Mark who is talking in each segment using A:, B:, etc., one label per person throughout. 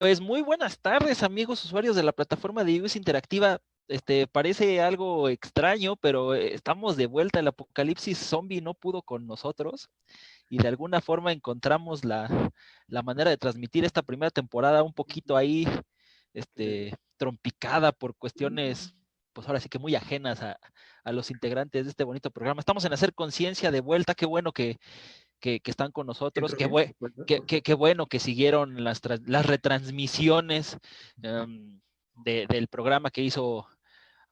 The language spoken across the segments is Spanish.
A: Pues muy buenas tardes, amigos usuarios de la plataforma de UX Interactiva. Parece algo extraño, pero estamos de vuelta. El apocalipsis zombie no pudo con nosotros y de alguna forma encontramos la manera de transmitir esta primera temporada un poquito ahí, trompicada por cuestiones, pues ahora sí que muy ajenas a los integrantes de este bonito programa. Estamos en Hacer Conciencia de vuelta. Qué bueno que están con nosotros.
B: ¿Entró bien? Bueno, ok.
A: Qué bueno que siguieron las retransmisiones del programa que hizo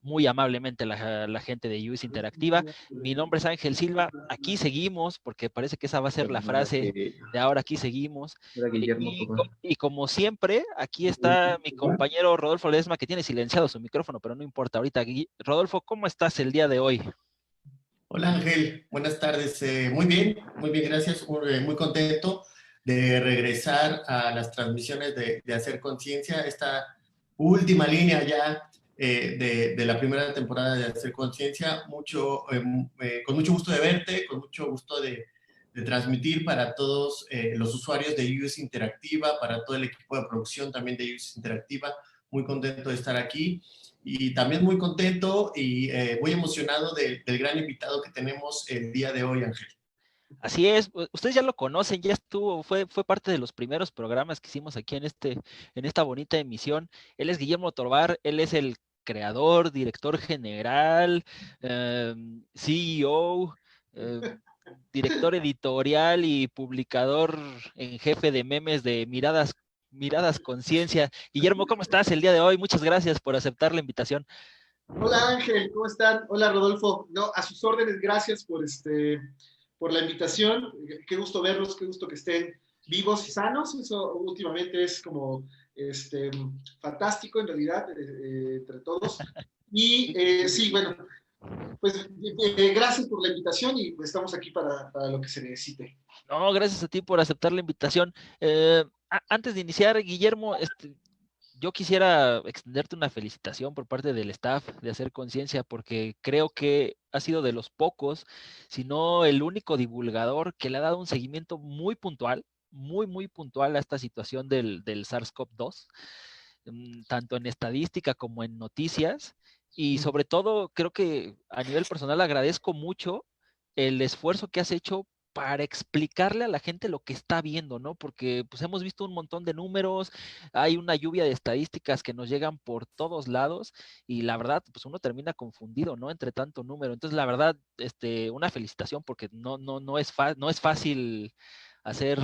A: muy amablemente la gente de US Interactiva. Mi nombre es Ángel Silva. Aquí seguimos, porque parece que esa va a ser la
B: Para
A: frase
B: que
A: de ahora aquí seguimos.
B: era Guillermo Tobar.
A: Y como siempre, aquí está mi compañero Rodolfo Ledesma, que tiene silenciado su micrófono, pero no importa. Ahorita, Rodolfo, ¿cómo estás el día de hoy?
C: Hola Ángel, buenas tardes. Muy bien, gracias. Muy contento de regresar a las transmisiones de Hacer Conciencia, esta última línea ya de la primera temporada de Hacer Conciencia. Con mucho gusto de verte, con mucho gusto de transmitir para todos los usuarios de UX Interactiva, para todo el equipo de producción también de UX Interactiva. Muy contento de estar aquí. Y también muy contento y muy emocionado del gran invitado que tenemos el día de hoy, Ángel.
A: Así es, ustedes ya lo conocen, ya estuvo, fue parte de los primeros programas que hicimos aquí en esta bonita emisión. Él es Guillermo Tobar, él es el creador, director general, CEO, eh, director editorial y publicador en jefe de memes de Miradas Conciencia. Guillermo, ¿cómo estás el día de hoy? Muchas gracias por aceptar la invitación.
D: Hola Ángel, ¿cómo están? Hola Rodolfo. No, a sus órdenes, gracias por la invitación. Qué gusto verlos, qué gusto que estén vivos y sanos. Eso últimamente es como fantástico en realidad, entre todos. Y sí, bueno, pues gracias por la invitación y estamos aquí para lo que se necesite.
A: No, gracias a ti por aceptar la invitación. Antes de iniciar, Guillermo, yo quisiera extenderte una felicitación por parte del staff de Hacer Conciencia, porque creo que ha sido de los pocos, si no el único divulgador que le ha dado un seguimiento muy puntual, muy puntual a esta situación del SARS-CoV-2, tanto en estadística como en noticias. Y sobre todo, creo que a nivel personal agradezco mucho el esfuerzo que has hecho para explicarle a la gente lo que está viendo, ¿no? Porque pues hemos visto un montón de números, hay una lluvia de estadísticas que nos llegan por todos lados y la verdad, pues uno termina confundido, ¿no? Entre tanto número. Entonces, la verdad, una felicitación porque no es fácil hacer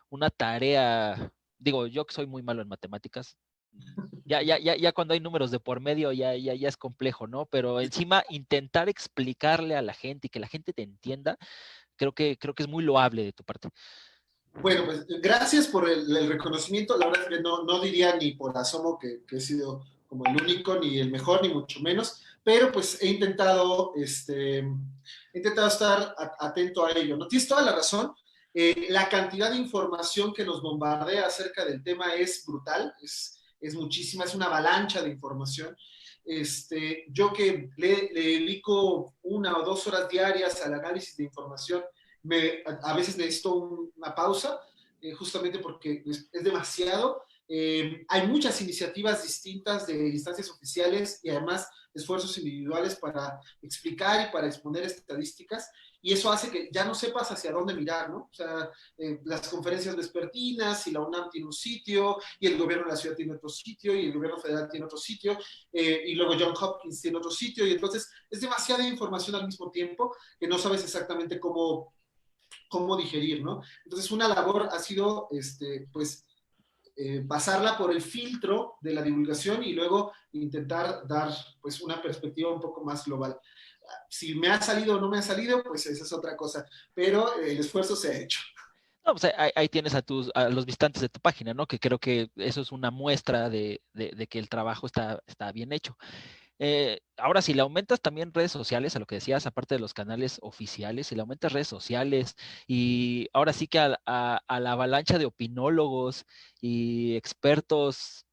A: una tarea. Digo, yo que soy muy malo en matemáticas, ya cuando hay números de por medio ya es complejo, ¿no? Pero encima intentar explicarle a la gente y que la gente te entienda, creo que es muy loable de tu parte.
D: Bueno, pues gracias por el reconocimiento. La verdad es que no diría ni por asomo que he sido como el único, ni el mejor, ni mucho menos, pero pues he intentado estar atento a ello. ¿No? Tienes toda la razón. La cantidad de información que nos bombardea acerca del tema es brutal, es muchísima, es una avalancha de información. Yo que le dedico 1 o 2 horas diarias al análisis de información, a veces necesito una pausa, justamente porque es demasiado. Hay muchas iniciativas distintas de instancias oficiales y además esfuerzos individuales para explicar y para exponer estadísticas, y eso hace que ya no sepas hacia dónde mirar, ¿no? O sea, las conferencias vespertinas, y la UNAM tiene un sitio, y el gobierno de la ciudad tiene otro sitio, y el gobierno federal tiene otro sitio, y luego John Hopkins tiene otro sitio, y entonces es demasiada información al mismo tiempo que no sabes exactamente cómo digerir, ¿no? Entonces, una labor ha sido, pues, pasarla por el filtro de la divulgación y luego intentar dar, pues, una perspectiva un poco más global. Si me ha salido o no me ha salido, pues esa es otra cosa, pero el esfuerzo se ha hecho.
A: No, pues ahí tienes a los visitantes de tu página, ¿no? Que creo que eso es una muestra de que el trabajo está bien hecho. Ahora, si le aumentas también redes sociales, a lo que decías, aparte de los canales oficiales, si le aumentas redes sociales y ahora sí que a la avalancha de opinólogos y expertos,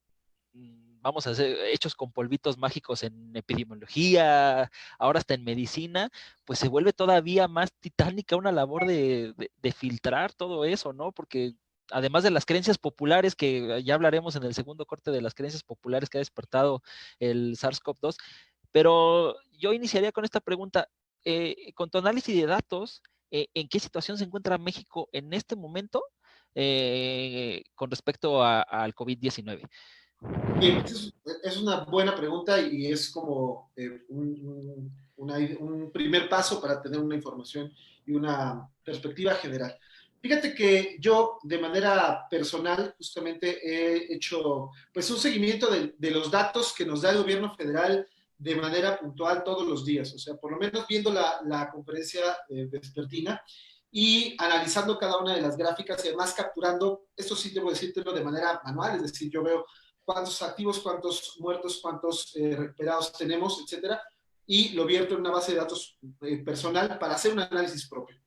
A: vamos a hacer hechos con polvitos mágicos en epidemiología, ahora hasta en medicina, pues se vuelve todavía más titánica una labor de filtrar todo eso, ¿no? Porque además de las creencias populares, que ya hablaremos en el segundo corte de las creencias populares que ha despertado el SARS-CoV-2, pero yo iniciaría con esta pregunta, con tu análisis de datos, ¿en qué situación se encuentra México en este momento con respecto al COVID-19?
D: Bien, es una buena pregunta y es como un primer paso para tener una información y una perspectiva general. Fíjate que yo de manera personal justamente he hecho pues un seguimiento de los datos que nos da el gobierno federal de manera puntual todos los días, o sea, por lo menos viendo la conferencia vespertina y analizando cada una de las gráficas y además capturando, esto sí debo decírtelo de manera manual, es decir, yo veo cuántos activos, cuántos muertos, cuántos recuperados tenemos, etcétera, y lo vierto en una base de datos personal para hacer un análisis propio.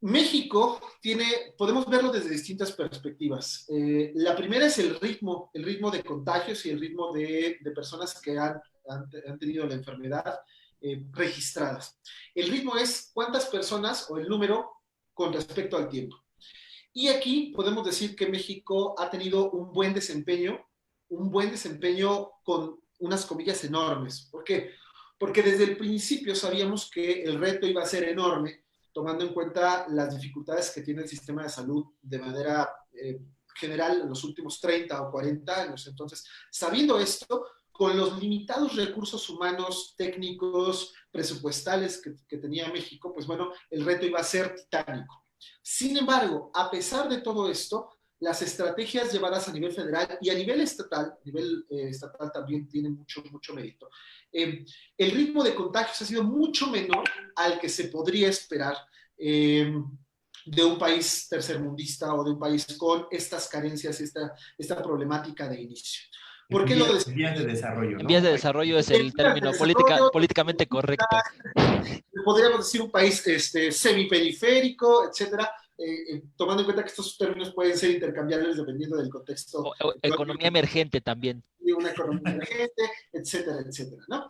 D: México tiene, podemos verlo desde distintas perspectivas. La primera es el ritmo de contagios y el ritmo de personas que han tenido la enfermedad registradas. El ritmo es cuántas personas o el número con respecto al tiempo. Y aquí podemos decir que México ha tenido un buen desempeño con unas comillas enormes. ¿Por qué? Porque desde el principio sabíamos que el reto iba a ser enorme, tomando en cuenta las dificultades que tiene el sistema de salud de manera general en los últimos 30 o 40 años. Entonces, sabiendo esto, con los limitados recursos humanos, técnicos, presupuestales que tenía México, pues bueno, el reto iba a ser titánico. Sin embargo, a pesar de todo esto, las estrategias llevadas a nivel federal y a nivel estatal también tienen mucho mérito. El ritmo de contagios ha sido mucho menor al que se podría esperar de un país tercermundista o de un país con estas carencias, esta problemática de inicio.
B: ¿Por qué lo decía? Vías de desarrollo, ¿no?
A: En vías de desarrollo es el término políticamente correcto.
D: Podríamos decir un país semiperiférico, etcétera, tomando en cuenta que estos términos pueden ser intercambiables dependiendo del contexto.
A: O economía emergente también.
D: Una economía emergente, etcétera, ¿no?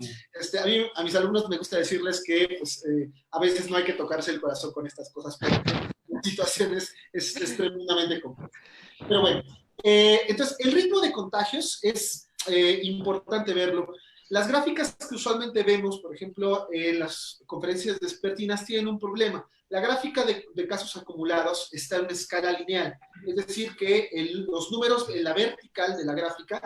D: A mis alumnos me gusta decirles que pues, a veces no hay que tocarse el corazón con estas cosas, porque la situación es tremendamente compleja. Pero bueno, entonces el ritmo de contagios es importante verlo. Las gráficas que usualmente vemos, por ejemplo, en las conferencias vespertinas, tienen un problema. La gráfica de casos acumulados está en una escala lineal, es decir, que los números en la vertical de la gráfica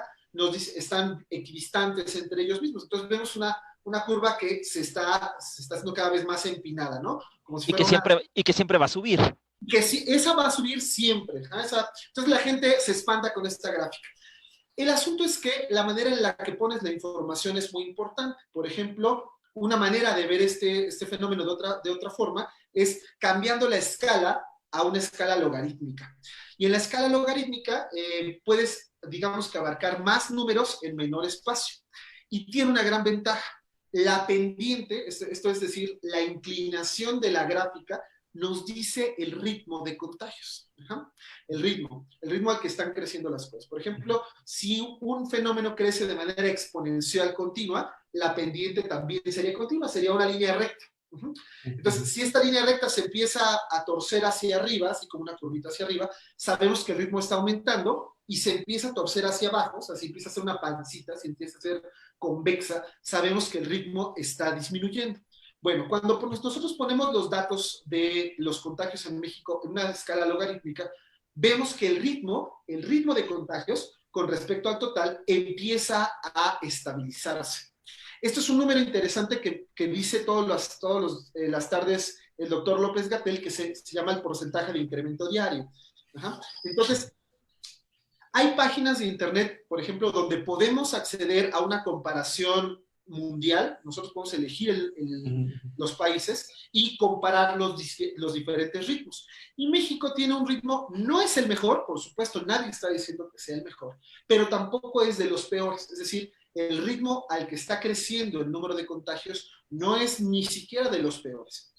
D: están equidistantes entre ellos mismos. Entonces vemos una curva que se está haciendo cada vez más empinada, ¿no? Como si
A: y que siempre va a subir.
D: Que esa va a subir siempre. Entonces la gente se espanta con esta gráfica. El asunto es que la manera en la que pones la información es muy importante. Por ejemplo, una manera de ver este fenómeno de otra forma es cambiando la escala a una escala logarítmica. Y en la escala logarítmica puedes, digamos que abarcar más números en menor espacio. Y tiene una gran ventaja. La pendiente, esto es decir, la inclinación de la gráfica, nos dice el ritmo de contagios. El ritmo al que están creciendo las cosas. Por ejemplo, si un fenómeno crece de manera exponencial continua, la pendiente también sería continua, sería una línea recta. Entonces, si esta línea recta se empieza a torcer hacia arriba, así como una curvita hacia arriba, sabemos que el ritmo está aumentando y se empieza a torcer hacia abajo, o sea, si empieza a ser una pancita, si empieza a ser convexa, sabemos que el ritmo está disminuyendo. Bueno, cuando nosotros ponemos los datos de los contagios en México en una escala logarítmica, vemos que el ritmo de contagios con respecto al total empieza a estabilizarse. Esto es un número interesante que dice todas las tardes el doctor López-Gatell, que se llama el porcentaje de incremento diario. Entonces, hay páginas de internet, por ejemplo, donde podemos acceder a una comparación mundial. Nosotros podemos elegir los países y comparar los diferentes ritmos. Y México tiene un ritmo, no es el mejor, por supuesto, nadie está diciendo que sea el mejor, pero tampoco es de los peores. Es decir, el ritmo al que está creciendo el número de contagios no es ni siquiera de los peores.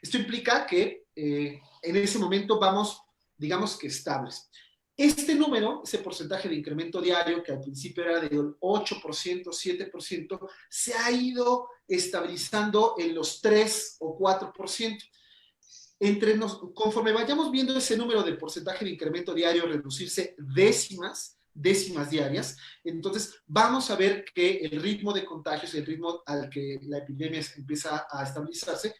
D: Esto implica que en ese momento vamos, digamos que estables. Este número, ese porcentaje de incremento diario, que al principio era del 8%, 7%, se ha ido estabilizando en los 3 o 4%. conforme vayamos viendo ese número de porcentaje de incremento diario reducirse décimas diarias, entonces vamos a ver que el ritmo de contagios y el ritmo al que la epidemia empieza a estabilizarse,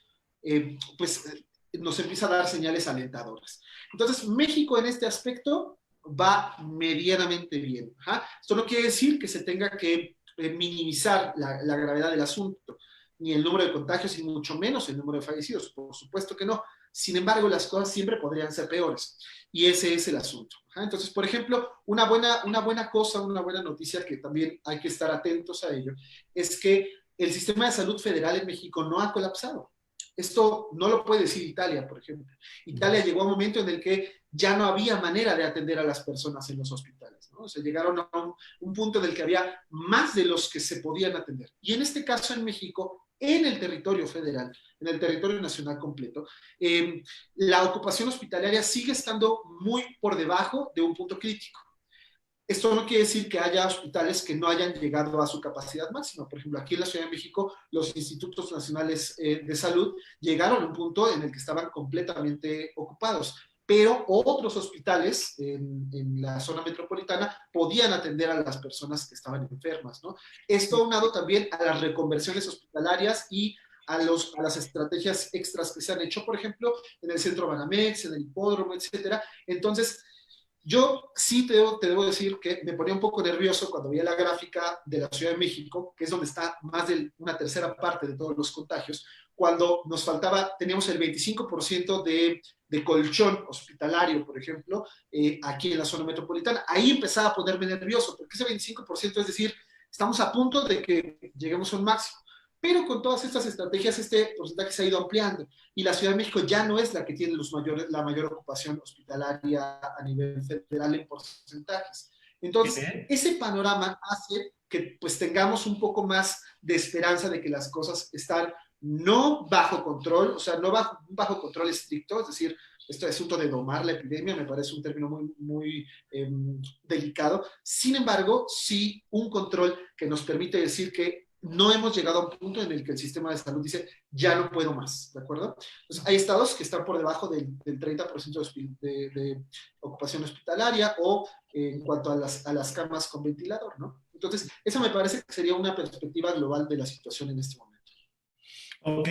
D: nos empieza a dar señales alentadoras. Entonces, México en este aspecto va medianamente bien. ¿Ja? Esto no quiere decir que se tenga que minimizar la gravedad del asunto, ni el número de contagios, y mucho menos el número de fallecidos. Por supuesto que no. Sin embargo, las cosas siempre podrían ser peores. Y ese es el asunto. ¿Ja? Entonces, por ejemplo, una buena noticia que también hay que estar atentos a ello, es que el sistema de salud federal en México no ha colapsado. Esto no lo puede decir Italia, por ejemplo. Italia llegó a un momento en el que ya no había manera de atender a las personas en los hospitales, ¿no? O sea, llegaron a un punto en el que había más de los que se podían atender. Y en este caso en México, en el territorio federal, en el territorio nacional completo, la ocupación hospitalaria sigue estando muy por debajo de un punto crítico. Esto no quiere decir que haya hospitales que no hayan llegado a su capacidad máxima. Por ejemplo, aquí en la Ciudad de México, los institutos nacionales de salud llegaron a un punto en el que estaban completamente ocupados, pero otros hospitales en la zona metropolitana podían atender a las personas que estaban enfermas, ¿no? Esto aunado también a las reconversiones hospitalarias y a las estrategias extras que se han hecho, por ejemplo, en el Centro Banamex, en el Hipódromo, etcétera. Entonces, yo sí te debo decir que me ponía un poco nervioso cuando veía la gráfica de la Ciudad de México, que es donde está más de una tercera parte de todos los contagios, cuando teníamos el 25% de colchón hospitalario, por ejemplo, aquí en la zona metropolitana. Ahí empezaba a ponerme nervioso, porque ese 25%, es decir, estamos a punto de que lleguemos a un máximo. Pero con todas estas estrategias, este porcentaje se ha ido ampliando y la Ciudad de México ya no es la que tiene la mayor ocupación hospitalaria a nivel federal en porcentajes. Entonces, ese panorama hace que pues tengamos un poco más de esperanza de que las cosas están no bajo control, o sea, no bajo control estricto, es decir, este asunto de domar la epidemia me parece un término muy delicado. Sin embargo, sí un control que nos permite decir que no hemos llegado a un punto en el que el sistema de salud dice, ya no puedo más, ¿de acuerdo? Entonces, hay estados que están por debajo del 30% de ocupación hospitalaria o en cuanto a las camas con ventilador, ¿no? Entonces, esa me parece que sería una perspectiva global de la situación en este momento.
C: Ok,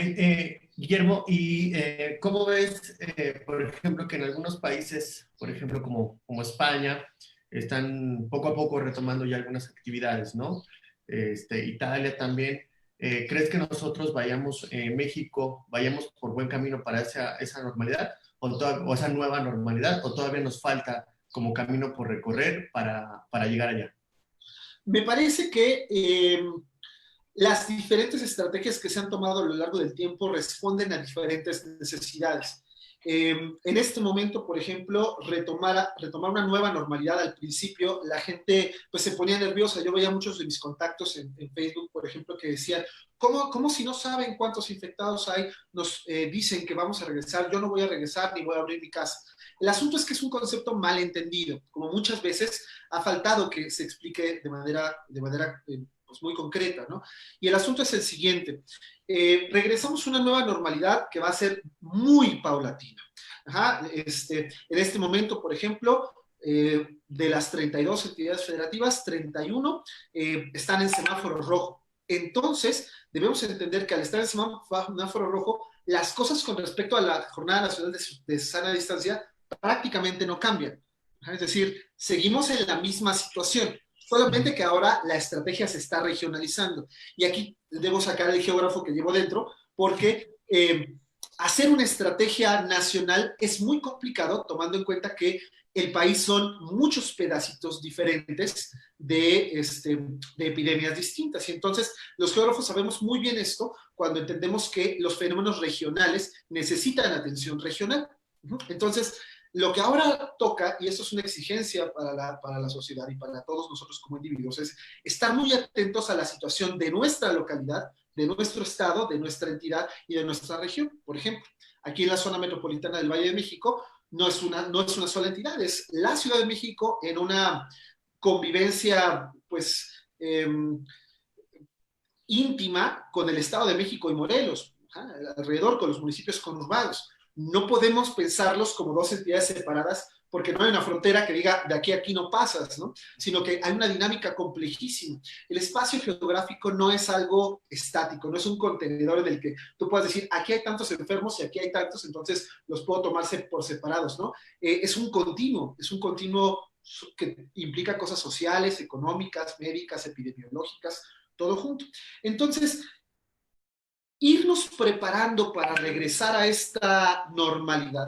C: Guillermo, ¿y cómo ves, por ejemplo, que en algunos países, por ejemplo, como España, están poco a poco retomando ya algunas actividades, ¿no? Italia también. ¿Crees que nosotros México, vayamos por buen camino para esa normalidad o esa nueva normalidad, o todavía nos falta como camino por recorrer para llegar allá?
D: Me parece que las diferentes estrategias que se han tomado a lo largo del tiempo responden a diferentes necesidades. En este momento, por ejemplo, retomar una nueva normalidad al principio, la gente pues se ponía nerviosa. Yo veía muchos de mis contactos en Facebook, por ejemplo, que decían, ¿cómo si no saben cuántos infectados hay? Nos dicen que vamos a regresar, yo no voy a regresar ni voy a abrir mi casa. El asunto es que es un concepto mal entendido, como muchas veces ha faltado que se explique de manera pues muy concreta, ¿no? Y el asunto es el siguiente. Regresamos a una nueva normalidad que va a ser muy paulatina. Ajá, en este momento, por ejemplo, de las 32 entidades federativas, 31 están en semáforo rojo. Entonces, debemos entender que al estar en semáforo rojo, las cosas con respecto a la Jornada Nacional de Sana Distancia prácticamente no cambian. Es decir, seguimos en la misma situación. Solamente que ahora la estrategia se está regionalizando. Y aquí debo sacar el geógrafo que llevo dentro, porque hacer una estrategia nacional es muy complicado, tomando en cuenta que el país son muchos pedacitos diferentes de epidemias distintas. Y entonces los geógrafos sabemos muy bien esto cuando entendemos que los fenómenos regionales necesitan atención regional. Entonces, lo que ahora toca, y esto es una exigencia para la sociedad y para todos nosotros como individuos, es estar muy atentos a la situación de nuestra localidad, de nuestro estado, de nuestra entidad y de nuestra región. Por ejemplo, aquí en la zona metropolitana del Valle de México no es una sola entidad, es la Ciudad de México en una convivencia, pues, íntima con el Estado de México y Morelos, alrededor con los municipios conurbados. no podemos pensarlos como dos entidades separadas porque no hay una frontera que diga de aquí a aquí no pasas, ¿no? Sino que hay una dinámica complejísima. El espacio geográfico no es algo estático, no es un contenedor en el que tú puedas decir, aquí hay tantos enfermos y aquí hay tantos, entonces los puedo tomarse por separados, ¿no? Es un continuo que implica cosas sociales, económicas, médicas, epidemiológicas, todo junto. Entonces, irnos preparando para regresar a esta normalidad,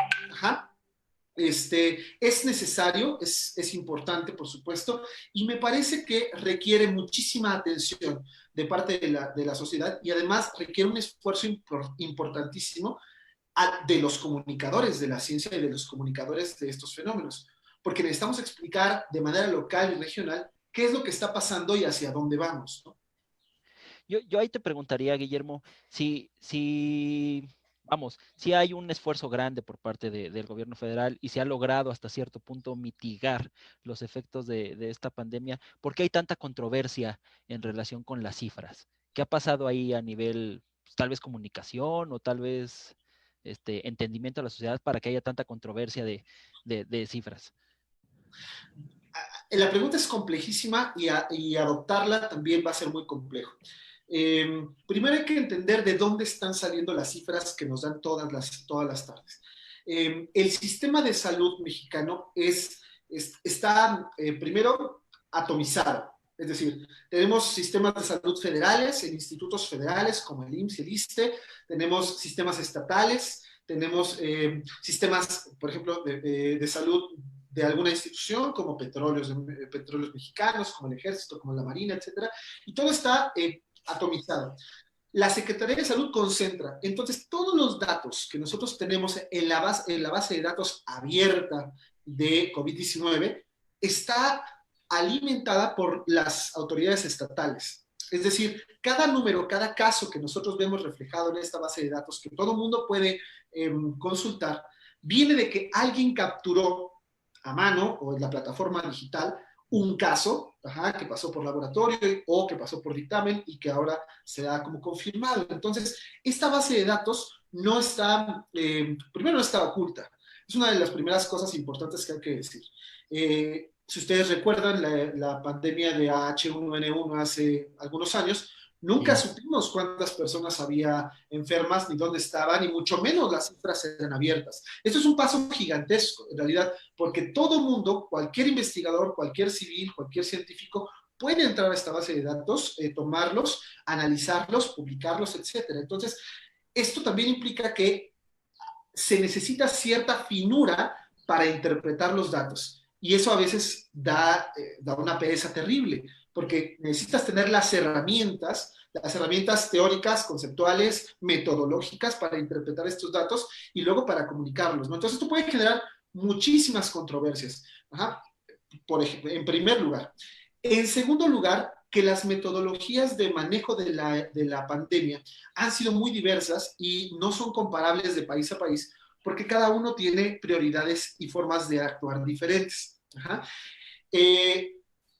D: es necesario, es importante, por supuesto, y me parece que requiere muchísima atención de parte de la sociedad y además requiere un esfuerzo importantísimo de los comunicadores de la ciencia y de los comunicadores de estos fenómenos, porque necesitamos explicar de manera local y regional qué es lo que está pasando y hacia dónde vamos, ¿no?
A: Yo ahí te preguntaría, Guillermo, vamos, si hay un esfuerzo grande por parte del gobierno federal y se ha logrado hasta cierto punto mitigar los efectos de esta pandemia, ¿por qué hay tanta controversia en relación con las cifras? ¿Qué ha pasado ahí a nivel, pues, tal vez comunicación o tal vez entendimiento de la sociedad para que haya tanta controversia de cifras?
D: La pregunta es complejísima y adoptarla también va a ser muy complejo. Primero hay que entender de dónde están saliendo las cifras que nos dan todas las tardes. El sistema de salud mexicano está primero atomizado, es decir, tenemos sistemas de salud federales en institutos federales como el IMSS y el ISSSTE, tenemos sistemas estatales, tenemos sistemas, por ejemplo, de salud de alguna institución como petróleos mexicanos, como el ejército, como la marina, etcétera, y todo está atomizado. La Secretaría de Salud concentra, entonces, todos los datos que nosotros tenemos en la base de datos abierta de COVID-19 está alimentada por las autoridades estatales. Es decir, cada número, cada caso que nosotros vemos reflejado en esta base de datos, que todo el mundo puede consultar, viene de que alguien capturó a mano o en la plataforma digital un caso que pasó por laboratorio o que pasó por dictamen y que ahora se da como confirmado. Entonces, esta base de datos no está, primero no está oculta. Es una de las primeras cosas importantes que hay que decir. Si ustedes recuerdan la pandemia de H1N1 hace algunos años, nunca supimos cuántas personas había enfermas, ni dónde estaban, ni mucho menos las cifras eran abiertas. Esto es un paso gigantesco, en realidad, porque todo mundo, cualquier investigador, cualquier civil, cualquier científico, puede entrar a esta base de datos, tomarlos, analizarlos, publicarlos, etcétera. Entonces, esto también implica que se necesita cierta finura para interpretar los datos. Y eso a veces da una pereza terrible, porque necesitas tener las herramientas teóricas, conceptuales, metodológicas para interpretar estos datos y luego para comunicarlos, ¿no? Entonces esto puede generar muchísimas controversias, por ejemplo, en primer lugar. En segundo lugar, que las metodologías de manejo de la pandemia han sido muy diversas y no son comparables de país a país, porque cada uno tiene prioridades y formas de actuar diferentes.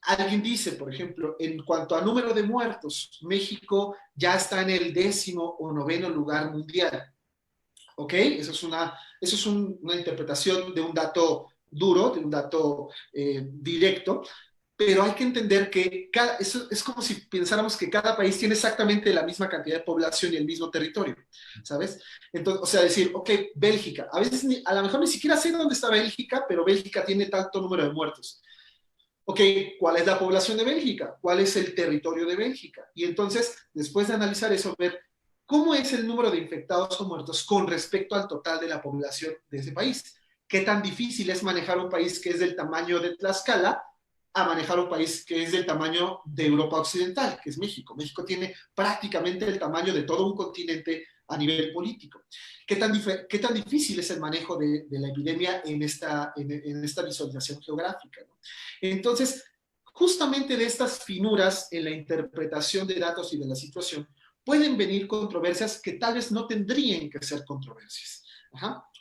D: Alguien dice, por ejemplo, en cuanto a número de muertos, México ya está en el 19º lugar mundial. ¿Ok? Eso es una interpretación de un dato duro, de un dato directo, pero hay que entender que eso es como si pensáramos que cada país tiene exactamente la misma cantidad de población y el mismo territorio, ¿sabes? Entonces, o sea, decir, ok, Bélgica, a veces a lo mejor ni siquiera sé dónde está Bélgica, pero Bélgica tiene tanto número de muertos. Ok, ¿cuál es la población de Bélgica? ¿Cuál es el territorio de Bélgica? Y entonces, después de analizar eso, ver cómo es el número de infectados o muertos con respecto al total de la población de ese país. ¿Qué tan difícil es manejar un país que es del tamaño de Tlaxcala a manejar un país que es del tamaño de Europa Occidental, que es México? México tiene prácticamente el tamaño de todo un continente a nivel político. ¿Qué tan difícil es el manejo de la epidemia en esta visualización geográfica, ¿no? Entonces, justamente de estas finuras en la interpretación de datos y de la situación, pueden venir controversias que tal vez no tendrían que ser controversias.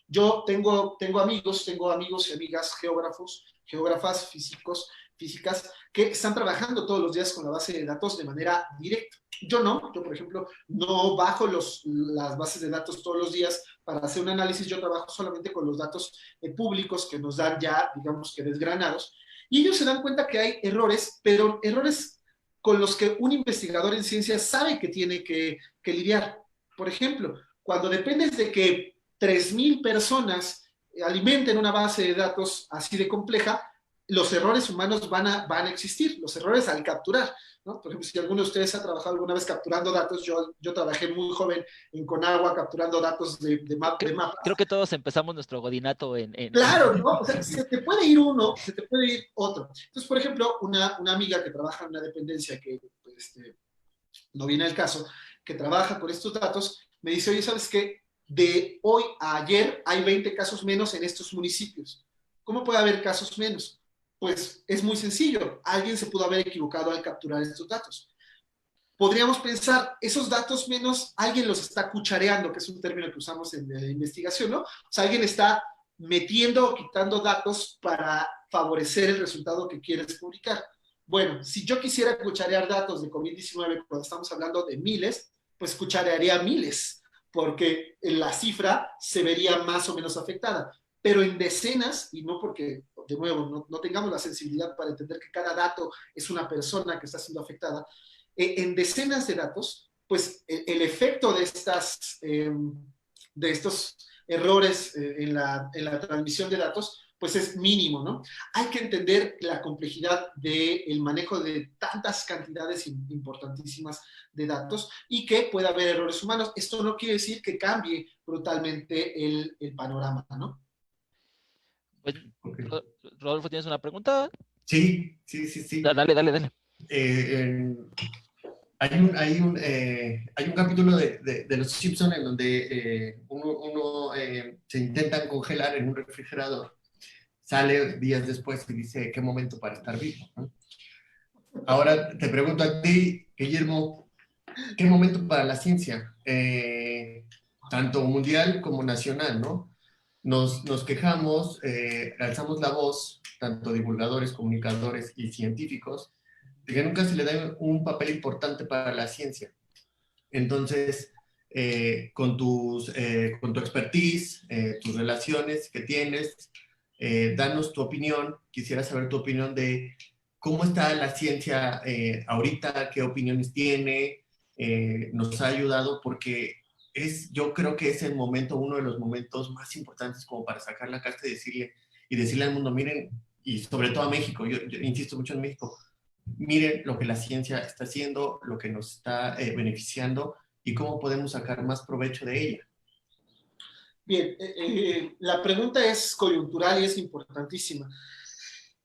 D: Yo tengo amigos y amigas geógrafos, geógrafas, físicos físicas que están trabajando todos los días con la base de datos de manera directa. Yo, por ejemplo, no bajo las bases de datos todos los días para hacer un análisis, yo trabajo solamente con los datos públicos que nos dan ya, digamos que desgranados, y ellos se dan cuenta que hay errores, pero errores con los que un investigador en ciencias sabe que tiene que lidiar. Por ejemplo, cuando dependes de que 3,000 personas alimenten una base de datos así de compleja, los errores humanos van a existir, los errores al capturar, ¿no? Por ejemplo, si alguno de ustedes ha trabajado alguna vez capturando datos, yo trabajé muy joven en Conagua capturando datos de mapas.
A: Creo que todos empezamos nuestro godinato
D: Claro, ¿no? O sea, se te puede ir uno, se te puede ir otro. Entonces, por ejemplo, una amiga que trabaja en una dependencia que no viene al caso, que trabaja con estos datos, me dice, oye, ¿sabes qué? De hoy a ayer hay 20 casos menos en estos municipios. ¿Cómo puede haber casos menos? Pues es muy sencillo. Alguien se pudo haber equivocado al capturar estos datos. Podríamos pensar, esos datos menos, alguien los está cuchareando, que es un término que usamos en la investigación, ¿no? O sea, alguien está metiendo o quitando datos para favorecer el resultado que quieres publicar. Bueno, si yo quisiera cucharear datos de COVID-19 cuando estamos hablando de miles, pues cucharearía miles, porque la cifra se vería más o menos afectada. Pero en decenas, y no porque, de nuevo, no tengamos la sensibilidad para entender que cada dato es una persona que está siendo afectada, en decenas de datos, pues el efecto de estos errores en la transmisión de datos, pues es mínimo, ¿no? Hay que entender la complejidad del manejo de tantas cantidades importantísimas de datos y que pueda haber errores humanos. Esto no quiere decir que cambie brutalmente el panorama, ¿no?
A: Pues, okay. Rodolfo, ¿tienes una pregunta?
C: Sí.
A: Dale.
C: Hay un capítulo de Los Simpson en donde uno se intentan congelar en un refrigerador, sale días después y dice, ¿qué momento para estar vivo? ¿No? Ahora te pregunto a ti, Guillermo, ¿qué momento para la ciencia? Tanto mundial como nacional, ¿no? Nos quejamos, alzamos la voz, tanto divulgadores, comunicadores y científicos, de que nunca se le da un papel importante para la ciencia. Entonces, con tu expertise, tus relaciones que tienes, danos tu opinión. Quisiera saber tu opinión de cómo está la ciencia ahorita, qué opiniones tiene. Nos ha ayudado porque yo creo que es uno de los momentos más importantes como para sacar la casta y decirle al mundo, miren, y sobre todo a México, yo insisto mucho en México, miren lo que la ciencia está haciendo, lo que nos está beneficiando y cómo podemos sacar más provecho de ella.
D: Bien, la pregunta es coyuntural y es importantísima.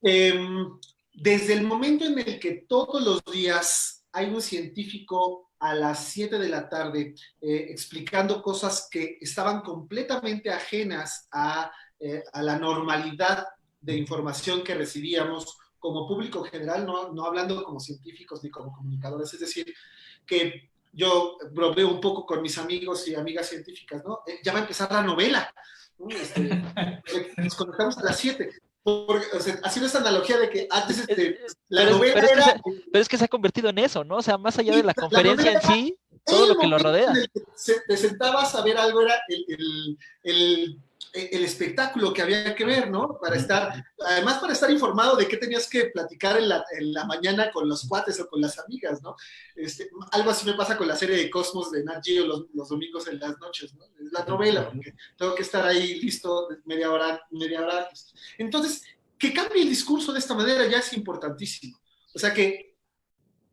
D: Desde el momento en el que todos los días hay un científico a las 7 de la tarde explicando cosas que estaban completamente ajenas a la normalidad de información que recibíamos como público general, no hablando como científicos ni como comunicadores, es decir, que yo bromeo un poco con mis amigos y amigas científicas, ¿no? Ya va a empezar la novela, ¿no? Nos conectamos a las 7. Haciendo esta analogía de que antes la novela era...
A: Pero es que se ha convertido en eso, ¿no? O sea, más allá de la conferencia en sí, todo lo que lo rodea.
D: Te sentabas a ver algo, era el espectáculo que había que ver, ¿no? Además para estar informado de qué tenías que platicar en la mañana con los cuates o con las amigas, ¿no? Algo así me pasa con la serie de Cosmos de Nat Geo los domingos en las noches, ¿no? Es la novela, porque tengo que estar ahí listo media hora antes. Entonces, que cambie el discurso de esta manera ya es importantísimo. O sea, que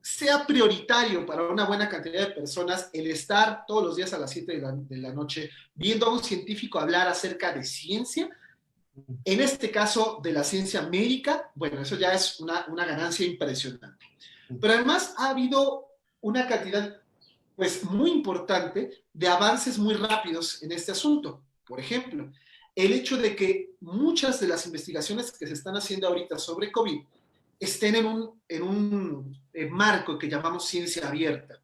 D: sea prioritario para una buena cantidad de personas el estar todos los días a las 7 de la noche viendo a un científico hablar acerca de ciencia, en este caso de la ciencia médica. Bueno, eso ya es una ganancia impresionante. Pero además ha habido una cantidad pues muy importante de avances muy rápidos en este asunto. Por ejemplo, el hecho de que muchas de las investigaciones que se están haciendo ahorita sobre COVID estén en un marco que llamamos ciencia abierta.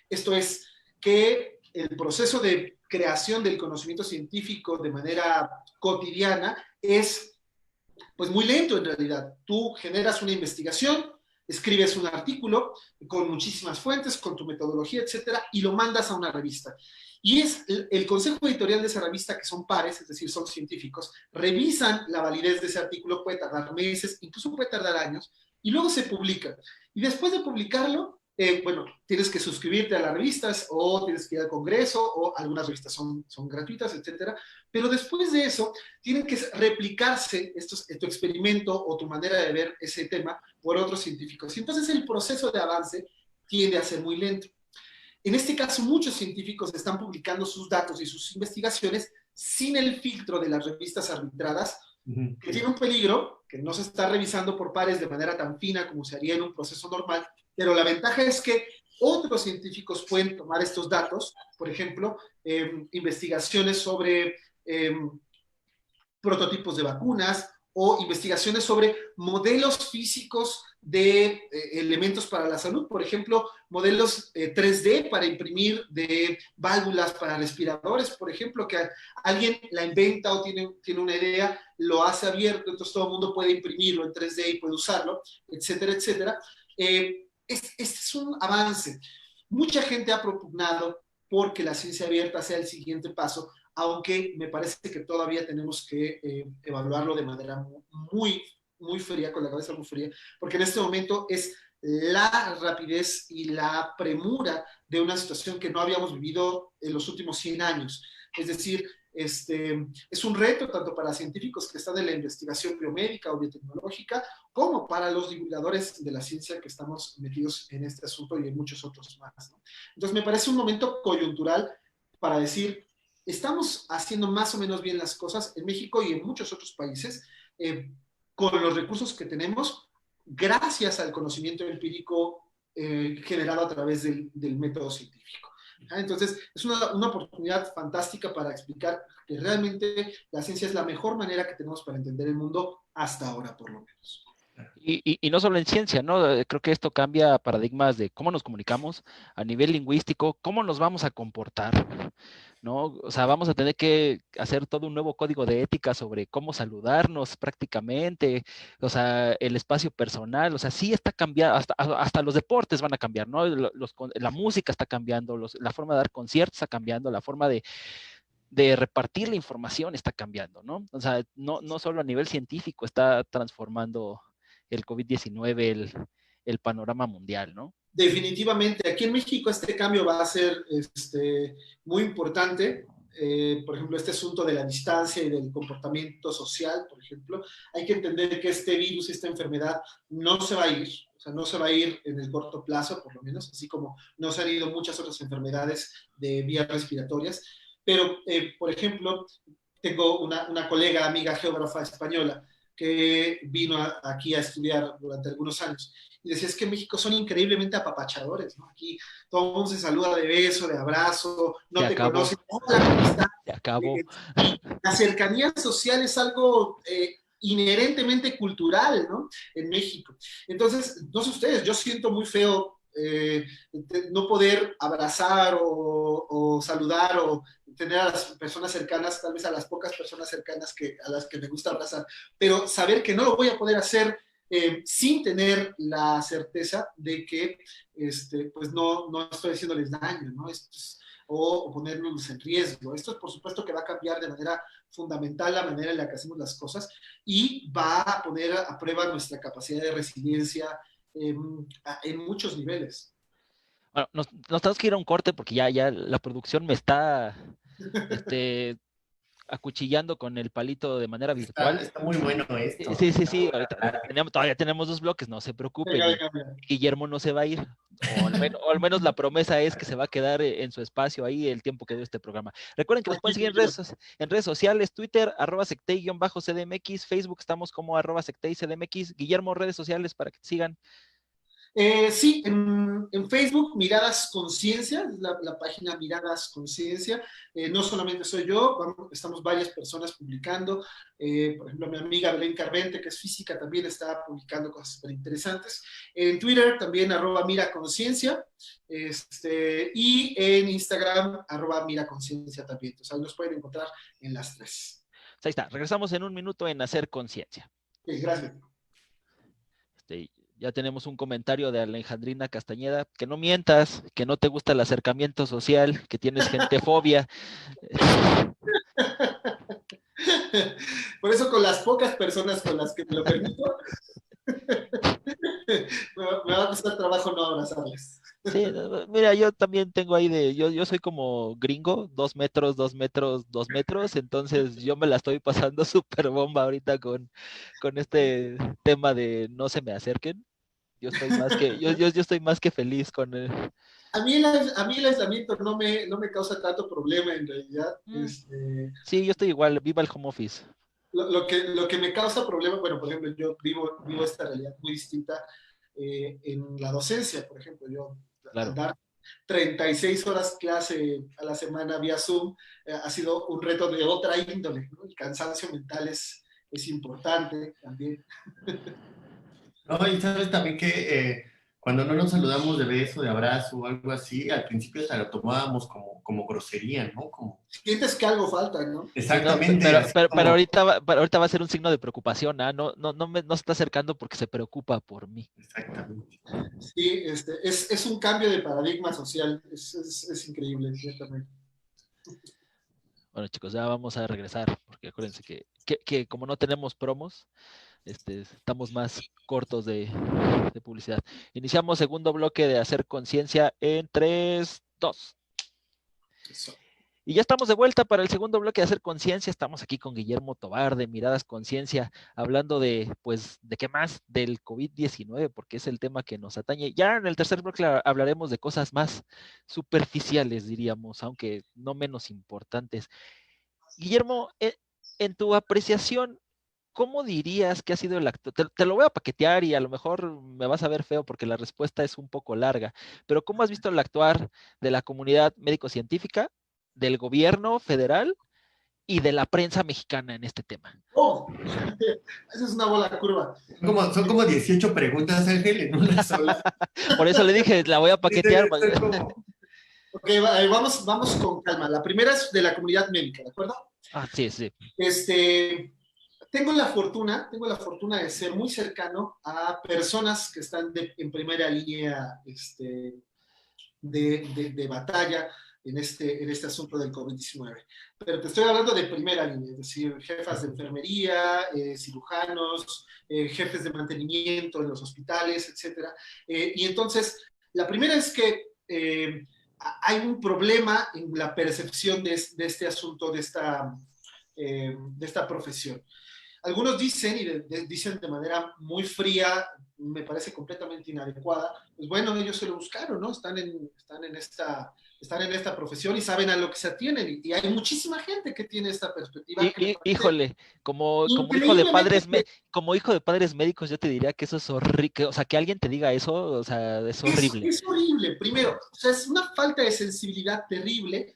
D: Esto es que el proceso de creación del conocimiento científico de manera cotidiana es Pues muy lento en realidad. Tú generas una investigación, escribes un artículo con muchísimas fuentes, con tu metodología, etcétera, y lo mandas a una revista. Y es el consejo editorial de esa revista, que son pares, es decir, son científicos, revisan la validez de ese artículo, puede tardar meses, incluso puede tardar años, y luego se publica. Y después de publicarlo, bueno, tienes que suscribirte a las revistas o tienes que ir al congreso o algunas revistas son gratuitas, etcétera. Pero después de eso, tienen que replicarse tu experimento o tu manera de ver ese tema por otros científicos. Y entonces el proceso de avance tiende a ser muy lento. En este caso, muchos científicos están publicando sus datos y sus investigaciones sin el filtro de las revistas arbitradas, que tiene un peligro, que no se está revisando por pares de manera tan fina como se haría en un proceso normal, pero la ventaja es que otros científicos pueden tomar estos datos, por ejemplo, investigaciones sobre prototipos de vacunas o investigaciones sobre modelos físicos de elementos para la salud, por ejemplo, modelos 3D para imprimir de válvulas para respiradores, por ejemplo, que alguien la inventa o tiene una idea, lo hace abierto, entonces todo el mundo puede imprimirlo en 3D y puede usarlo, etcétera, etcétera. Este es un avance. Mucha gente ha propugnado porque la ciencia abierta sea el siguiente paso, aunque me parece que todavía tenemos que evaluarlo de manera muy, muy fría, con la cabeza muy fría, porque en este momento es la rapidez y la premura de una situación que no habíamos vivido en los últimos 100 años. Es decir, es un reto tanto para científicos que están en la investigación biomédica o biotecnológica, como para los divulgadores de la ciencia que estamos metidos en este asunto y en muchos otros más, ¿no? Entonces me parece un momento coyuntural para decir, estamos haciendo más o menos bien las cosas en México y en muchos otros países, con los recursos que tenemos, gracias al conocimiento empírico generado a través del método científico. Entonces, es una oportunidad fantástica para explicar que realmente la ciencia es la mejor manera que tenemos para entender el mundo hasta ahora, por lo menos.
A: Y no solo en ciencia, ¿no? Creo que esto cambia paradigmas de cómo nos comunicamos a nivel lingüístico, cómo nos vamos a comportar, ¿no? O sea, vamos a tener que hacer todo un nuevo código de ética sobre cómo saludarnos prácticamente, o sea, el espacio personal, o sea, sí está cambiando, hasta los deportes van a cambiar, ¿no? La música está cambiando, la forma de dar conciertos está cambiando, la forma de repartir la información está cambiando, ¿no? O sea, no solo a nivel científico está transformando el COVID-19 el panorama mundial, ¿no?
D: Definitivamente, aquí en México este cambio va a ser muy importante. Por ejemplo, este asunto de la distancia y del comportamiento social, por ejemplo, hay que entender que este virus, esta enfermedad, no se va a ir, o sea, no se va a ir en el corto plazo, por lo menos, así como no se han ido muchas otras enfermedades de vías respiratorias. Pero, por ejemplo, tengo una colega, amiga geógrafa española, que vino aquí a estudiar durante algunos años. Y decía, es que en México son increíblemente apapachadores, ¿no? Aquí todo el mundo se saluda de beso, de abrazo, no te conocen. Hola, ¿cómo estás?
A: Se acabó.
D: Y la cercanía social es algo inherentemente cultural, ¿no? En México. Entonces, no sé ustedes, yo siento muy feo no poder abrazar o saludar o tener a las personas cercanas, tal vez a las pocas personas cercanas a las que me gusta abrazar, pero saber que no lo voy a poder hacer sin tener la certeza de que pues no estoy haciéndoles daño, ¿no? O ponernos en riesgo. Esto, por supuesto, que va a cambiar de manera fundamental la manera en la que hacemos las cosas y va a poner a prueba nuestra capacidad de resiliencia en muchos niveles.
A: Bueno, nos tenemos que ir a un corte porque ya la producción me está acuchillando con el palito de manera virtual.
C: Está muy bueno esto.
A: Sí. Todavía tenemos 2 bloques, no se preocupen. Guillermo no se va a ir. O al menos la promesa es que se va a quedar en su espacio ahí el tiempo que dio este programa. Recuerden que nos pueden seguir en redes sociales, Twitter, @sectei_cdmx, Facebook estamos como @sectei_cdmx. Guillermo, redes sociales para que te sigan.
D: Sí, en Facebook, Miradas Conciencia, es la página Miradas Conciencia. No solamente soy yo, estamos varias personas publicando. Por ejemplo, mi amiga Belén Carvente, que es física, también está publicando cosas súper interesantes. En Twitter también @miraconciencia. Y en Instagram @miraconciencia también. Entonces ahí nos pueden encontrar en las 3.
A: Ahí está, regresamos en un minuto en Hacer Conciencia.
D: Gracias.
A: Ya tenemos un comentario de Alejandrina Castañeda, que no mientas, que no te gusta el acercamiento social, que tienes gentefobia.
D: Por eso con las pocas personas con las que me lo permito, me va a costar trabajo no abrazarles.
A: Sí, mira, yo también tengo ahí yo soy como gringo, 2 metros, 2 metros, 2 metros, entonces yo me la estoy pasando súper bomba ahorita con este tema de no se me acerquen. Yo estoy más que feliz con el...
D: A mí el aislamiento no me causa tanto problema en realidad.
A: Sí, yo estoy igual, viva el home office.
D: Lo que me causa problema, bueno, por ejemplo, yo vivo esta realidad muy distinta en la docencia, por ejemplo, yo
A: Claro.
D: al dar 36 horas clase a la semana vía Zoom ha sido un reto de otra índole, ¿no? El cansancio mental es importante también.
C: No, y sabes también que cuando no nos saludamos de beso, de abrazo o algo así, al principio hasta lo tomábamos como grosería, ¿no? Como...
D: Sientes que algo falta, ¿no?
C: Exactamente.
A: Sí, no, pero ahorita va a ser un signo de preocupación, ¿ah? No se está acercando porque se preocupa por mí.
C: Exactamente.
D: Sí, es un cambio de paradigma social, es increíble, ciertamente.
A: Bueno, chicos, ya vamos a regresar, porque acuérdense que como no tenemos promos, estamos más cortos de publicidad. Iniciamos segundo bloque de hacer conciencia en 3, 2.
D: Eso.
A: Y ya estamos de vuelta para el segundo bloque de hacer conciencia. Estamos aquí con Guillermo Tobar de Miradas Conciencia, hablando pues, ¿de qué más? Del COVID-19, porque es el tema que nos atañe. Ya en el tercer bloque hablaremos de cosas más superficiales, diríamos, aunque no menos importantes. Guillermo, en tu apreciación, ¿cómo dirías que ha sido el acto? Te lo voy a paquetear y a lo mejor me vas a ver feo porque la respuesta es un poco larga, pero ¿cómo has visto el actuar de la comunidad médico-científica, del gobierno federal y de la prensa mexicana en este tema?
D: ¡Oh! Esa es una bola curva.
C: Son como 18 preguntas, Ángel, en una sola.
A: Por eso le dije, la voy a paquetear.
D: Ok, vamos con calma. La primera es de la comunidad médica, ¿de acuerdo?
A: Ah, sí, sí.
D: Tengo la fortuna de ser muy cercano a personas que están en primera línea de batalla en este asunto del COVID-19. Pero te estoy hablando de primera línea, es decir, jefas de enfermería, cirujanos, jefes de mantenimiento en los hospitales, etc. Y entonces, la primera es que hay un problema en la percepción de este asunto, de esta profesión. Algunos dicen, y dicen de manera muy fría, me parece completamente inadecuada, pues bueno, ellos se lo buscaron, ¿no? Están en esta profesión y saben a lo que se atienen. Y hay muchísima gente que tiene esta perspectiva.
A: Híjole, como hijo de padres médicos, yo te diría que eso es horrible. O sea, que alguien te diga eso, o sea, es horrible.
D: Es horrible, primero. O sea, es una falta de sensibilidad terrible.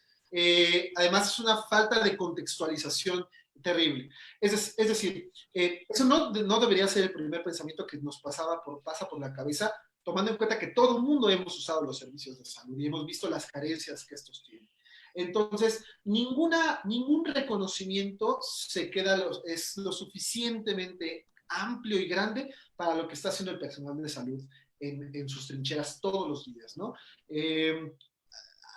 D: Además, es una falta de contextualización terrible. Es decir, eso no debería ser el primer pensamiento que nos pasa por la cabeza, tomando en cuenta que todo el mundo hemos usado los servicios de salud y hemos visto las carencias que estos tienen. Entonces, ningún reconocimiento es lo suficientemente amplio y grande para lo que está haciendo el personal de salud en sus trincheras todos los días, ¿no?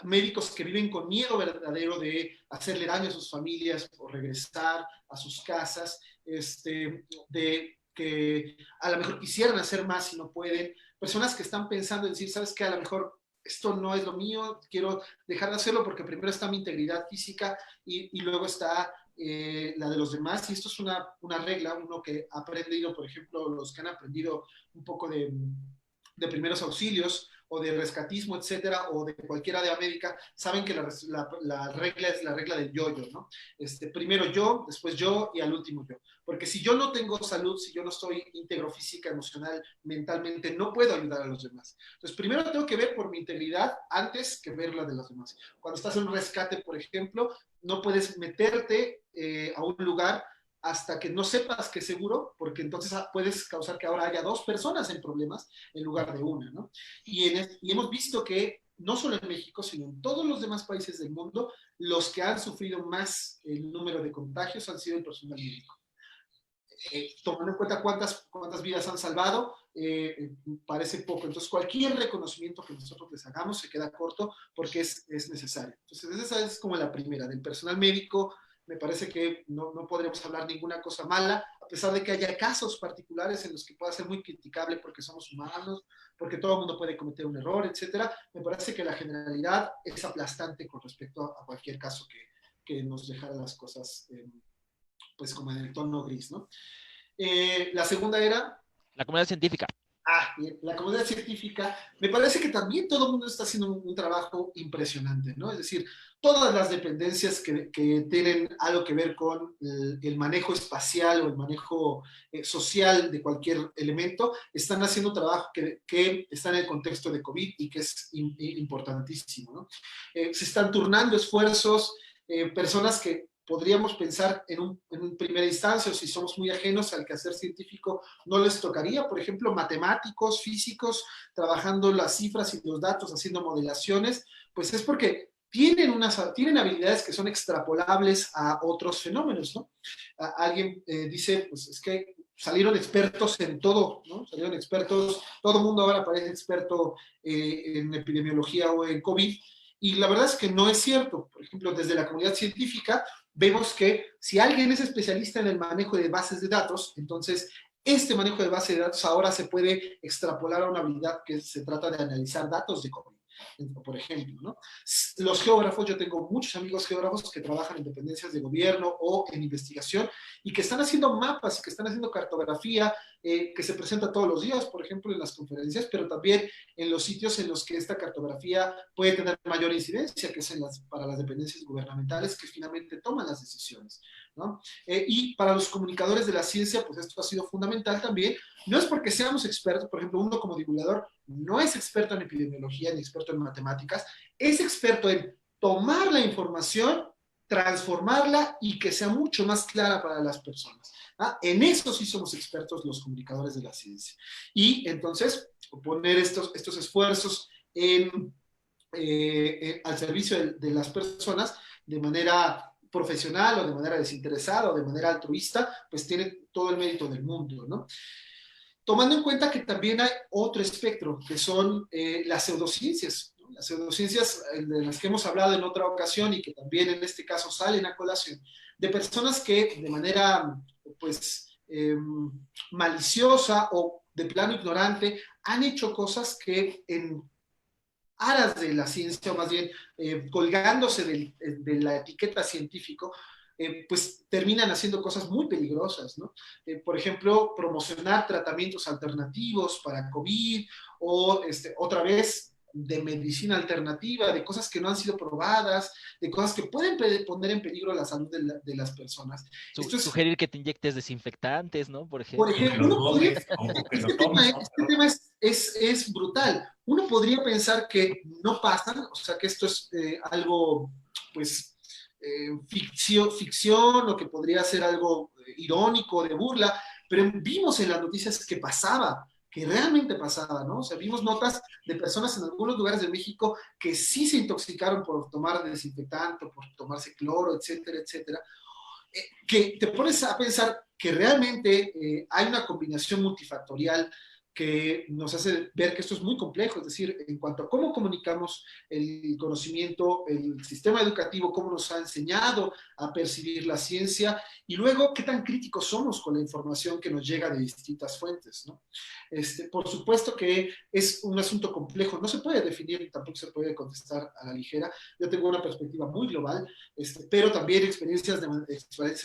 D: Médicos que viven con miedo verdadero de hacerle daño a sus familias o regresar a sus casas, de que a lo mejor quisieran hacer más y no pueden, personas que están pensando en decir, ¿sabes qué? A lo mejor esto no es lo mío, quiero dejar de hacerlo porque primero está mi integridad física y luego está la de los demás, y esto es una regla, uno que ha aprendido, por ejemplo, los que han aprendido un poco de primeros auxilios o de rescatismo, etcétera, o de cualquier área médica, saben que la regla es la regla del yo-yo, ¿no? Primero yo, después yo y al último yo. Porque si yo no tengo salud, si yo no estoy íntegro física, emocional, mentalmente, no puedo ayudar a los demás. Entonces, primero tengo que ver por mi integridad antes que ver la de los demás. Cuando estás en un rescate, por ejemplo, no puedes meterte a un lugar hasta que no sepas que es seguro, porque entonces puedes causar que ahora haya 2 personas en problemas en lugar de una, ¿no? Y hemos visto que no solo en México, sino en todos los demás países del mundo, los que han sufrido más el número de contagios han sido el personal médico. tomando en cuenta cuántas vidas han salvado, parece poco. Entonces, cualquier reconocimiento que nosotros les hagamos se queda corto porque es necesario. Entonces, esa es como la primera. Del personal médico, me parece que no podríamos hablar ninguna cosa mala, a pesar de que haya casos particulares en los que pueda ser muy criticable porque somos humanos, porque todo el mundo puede cometer un error, etcétera. Me parece que la generalidad es aplastante con respecto a cualquier caso que nos dejara las cosas pues como en el tono gris, ¿no? La segunda era...
A: La comunidad científica.
D: Bien, la comunidad científica, me parece que también todo el mundo está haciendo un trabajo impresionante, ¿no? Es decir, todas las dependencias que tienen algo que ver con el manejo espacial o el manejo social de cualquier elemento, están haciendo trabajo que está en el contexto de COVID y que es importantísimo, ¿no? Se están turnando esfuerzos, personas que podríamos pensar en primera instancia, o si somos muy ajenos al quehacer científico, no les tocaría, por ejemplo, matemáticos, físicos, trabajando las cifras y los datos, haciendo modelaciones, pues es porque tienen habilidades que son extrapolables a otros fenómenos, ¿no? Alguien dice, pues es que salieron expertos en todo, ¿no? Salieron expertos, todo el mundo ahora parece experto en epidemiología o en COVID, y la verdad es que no es cierto. Por ejemplo, desde la comunidad científica, vemos que si alguien es especialista en el manejo de bases de datos, entonces este manejo de bases de datos ahora se puede extrapolar a una habilidad que se trata de analizar datos de COVID, por ejemplo, ¿no? Los geógrafos, yo tengo muchos amigos geógrafos que trabajan en dependencias de gobierno o en investigación y que están haciendo mapas y que están haciendo cartografía que se presenta todos los días, por ejemplo, en las conferencias, pero también en los sitios en los que esta cartografía puede tener mayor incidencia, que es para las dependencias gubernamentales que finalmente toman las decisiones, ¿no? Y para los comunicadores de la ciencia, pues esto ha sido fundamental también. No es porque seamos expertos, por ejemplo, uno como divulgador no es experto en epidemiología ni experto en matemáticas, es experto en tomar la información, transformarla y que sea mucho más clara para las personas. En eso sí somos expertos los comunicadores de la ciencia. Y entonces, poner estos esfuerzos al servicio de las personas de manera profesional o de manera desinteresada o de manera altruista, pues tiene todo el mérito del mundo, ¿no? Tomando en cuenta que también hay otro espectro, que son las pseudociencias, ¿no? Las pseudociencias de las que hemos hablado en otra ocasión y que también en este caso salen a colación, de personas que de manera, pues, maliciosa o de plano ignorante han hecho cosas que en aras de la ciencia, o más bien colgándose de la etiqueta científico, pues terminan haciendo cosas muy peligrosas, ¿no? Por ejemplo, promocionar tratamientos alternativos para COVID o otra vez de medicina alternativa, de cosas que no han sido probadas, de cosas que pueden poner en peligro la salud de las personas.
A: Sugerir que te inyectes desinfectantes, ¿no? Por
D: Por
A: ejemplo,
D: ejemplo, este tema es brutal. Uno podría pensar que no pasan, o sea, que esto es algo, pues, ficción o que podría ser algo irónico, de burla, pero vimos en las noticias que pasaba, que realmente pasaba, ¿no? O sea, vimos notas de personas en algunos lugares de México que sí se intoxicaron por tomar desinfectante, por tomarse cloro, etcétera, etcétera, que te pones a pensar que realmente hay una combinación multifactorial que nos hace ver que esto es muy complejo, es decir, en cuanto a cómo comunicamos el conocimiento, el sistema educativo, cómo nos ha enseñado a percibir la ciencia, y luego qué tan críticos somos con la información que nos llega de distintas fuentes, ¿no? Por supuesto que es un asunto complejo, no se puede definir y tampoco se puede contestar a la ligera. Yo tengo una perspectiva muy global, pero también experiencias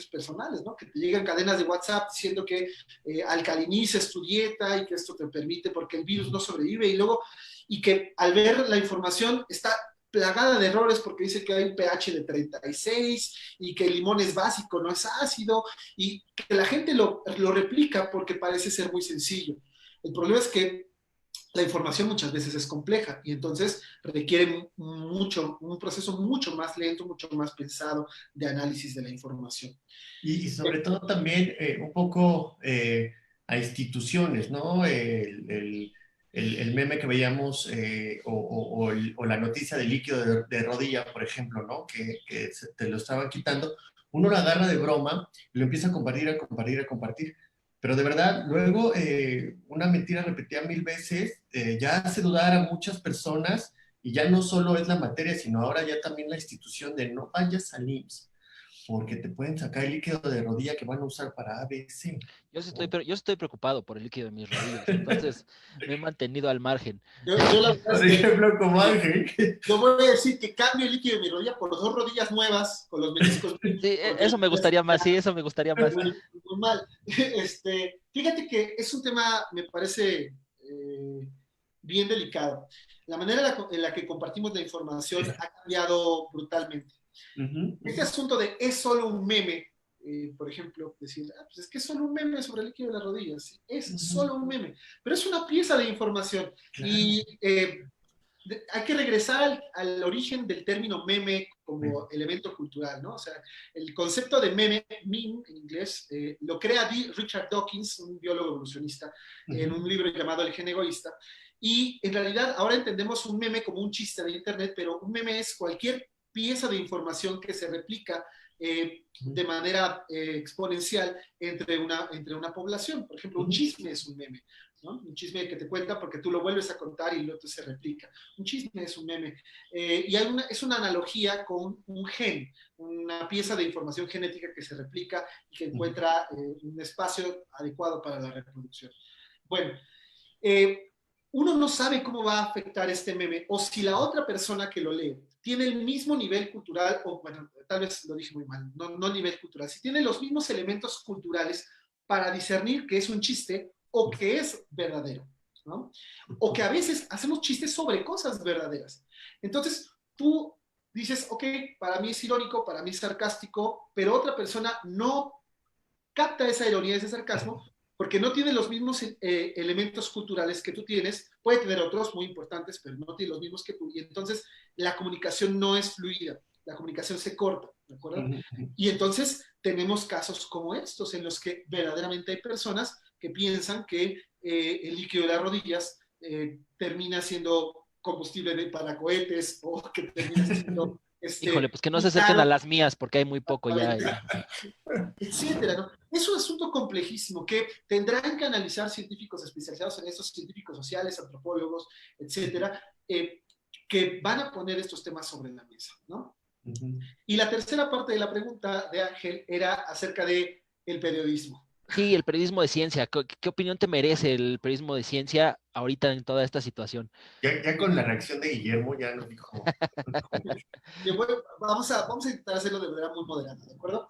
D: personales, ¿no? Que te llegan cadenas de WhatsApp diciendo que alcalinices tu dieta y que esto te permite porque el virus no sobrevive, y que al ver la información está plagada de errores porque dice que hay un pH de 36 y que el limón es básico, no es ácido, y que la gente lo replica porque parece ser muy sencillo. El problema es que la información muchas veces es compleja y entonces requiere un proceso mucho más lento, mucho más pensado de análisis de la información.
C: Y sobre todo también un poco a instituciones, ¿no? El meme que veíamos o la noticia del líquido de rodilla, por ejemplo, ¿no? Que te lo estaban quitando, uno lo agarra de broma y lo empieza a compartir, a compartir, a compartir. Pero de verdad, luego una mentira repetida 1000 veces ya hace dudar a muchas personas y ya no solo es la materia, sino ahora ya también la institución de no vayas al IMSS porque te pueden sacar el líquido de rodilla que van a usar para ABC.
A: Yo estoy preocupado por el líquido de mis rodillas, entonces me he mantenido al margen.
D: Yo la verdad
C: Por
D: es que
C: ejemplo, como Ángel.
D: yo voy a decir que cambio el líquido de mi rodilla por 2 rodillas nuevas con los meniscos.
A: Sí,
D: Porque
A: eso me gustaría más, sí, eso me gustaría más.
D: muy, muy mal. Fíjate que es un tema, me parece bien delicado. La manera en la que compartimos la información ha cambiado brutalmente. Este asunto de es solo un meme, por ejemplo, decir, pues es que es solo un meme sobre el líquido de las rodillas, ¿sí? Es solo un meme, pero es una pieza de información.
C: Claro.
D: Y hay que regresar al origen del término meme como elemento cultural, ¿no? O sea, el concepto de meme en inglés, lo crea Richard Dawkins, un biólogo evolucionista, en un libro llamado El gen egoísta. Y en realidad ahora entendemos un meme como un chiste de internet, pero un meme es cualquier pieza de información que se replica de manera exponencial entre una población. Por ejemplo, un chisme es un meme, ¿no? Un chisme que te cuenta porque tú lo vuelves a contar y luego se replica. Un chisme es un meme. Y es una analogía con un gen, una pieza de información genética que se replica y que encuentra un espacio adecuado para la reproducción. Bueno, uno no sabe cómo va a afectar este meme o si la otra persona que lo lee tiene el mismo nivel cultural, o bueno, tal vez lo dije muy mal, no nivel cultural, si tiene los mismos elementos culturales para discernir que es un chiste o que es verdadero, ¿no? O que a veces hacemos chistes sobre cosas verdaderas. Entonces, tú dices, ok, para mí es irónico, para mí es sarcástico, pero otra persona no capta esa ironía, ese sarcasmo, porque no tiene los mismos elementos culturales que tú tienes, puede tener otros muy importantes, pero no tiene los mismos que tú, y entonces la comunicación no es fluida, la comunicación se corta, ¿de acuerdo? Y entonces tenemos casos como estos, en los que verdaderamente hay personas que piensan que el líquido de las rodillas termina siendo combustible para cohetes, o que termina siendo...
A: Híjole, pues que no se acerquen a las mías, porque hay muy poco ya.
D: Etcétera, ¿no? Es un asunto complejísimo que tendrán que analizar científicos especializados en estos, científicos sociales, antropólogos, etcétera, que van a poner estos temas sobre la mesa, ¿no? Y la tercera parte de la pregunta de Ángel era acerca de el periodismo.
A: Sí, el periodismo de ciencia. ¿Qué opinión te merece el periodismo de ciencia ahorita en toda esta situación?
C: Ya con la reacción de Guillermo ya nos dijo.
D: Vamos a intentar hacerlo de manera muy moderada, ¿de acuerdo?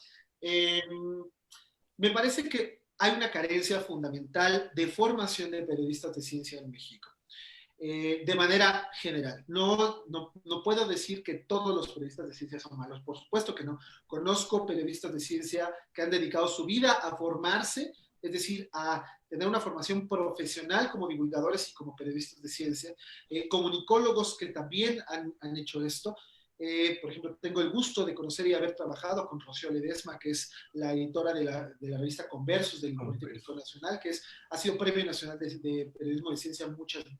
D: Me parece que hay una carencia fundamental de formación de periodistas de ciencia en México. De manera general. No puedo decir que todos los periodistas de ciencia son malos, por supuesto que no. Conozco periodistas de ciencia que han dedicado su vida a formarse, es decir, a tener una formación profesional como divulgadores y como periodistas de ciencia, comunicólogos que también han hecho esto. Por ejemplo, tengo el gusto de conocer y haber trabajado con Rocío Ledesma, que es la editora de la revista Conversos del Comité Crítico Nacional, que ha sido Premio Nacional de Periodismo de Ciencia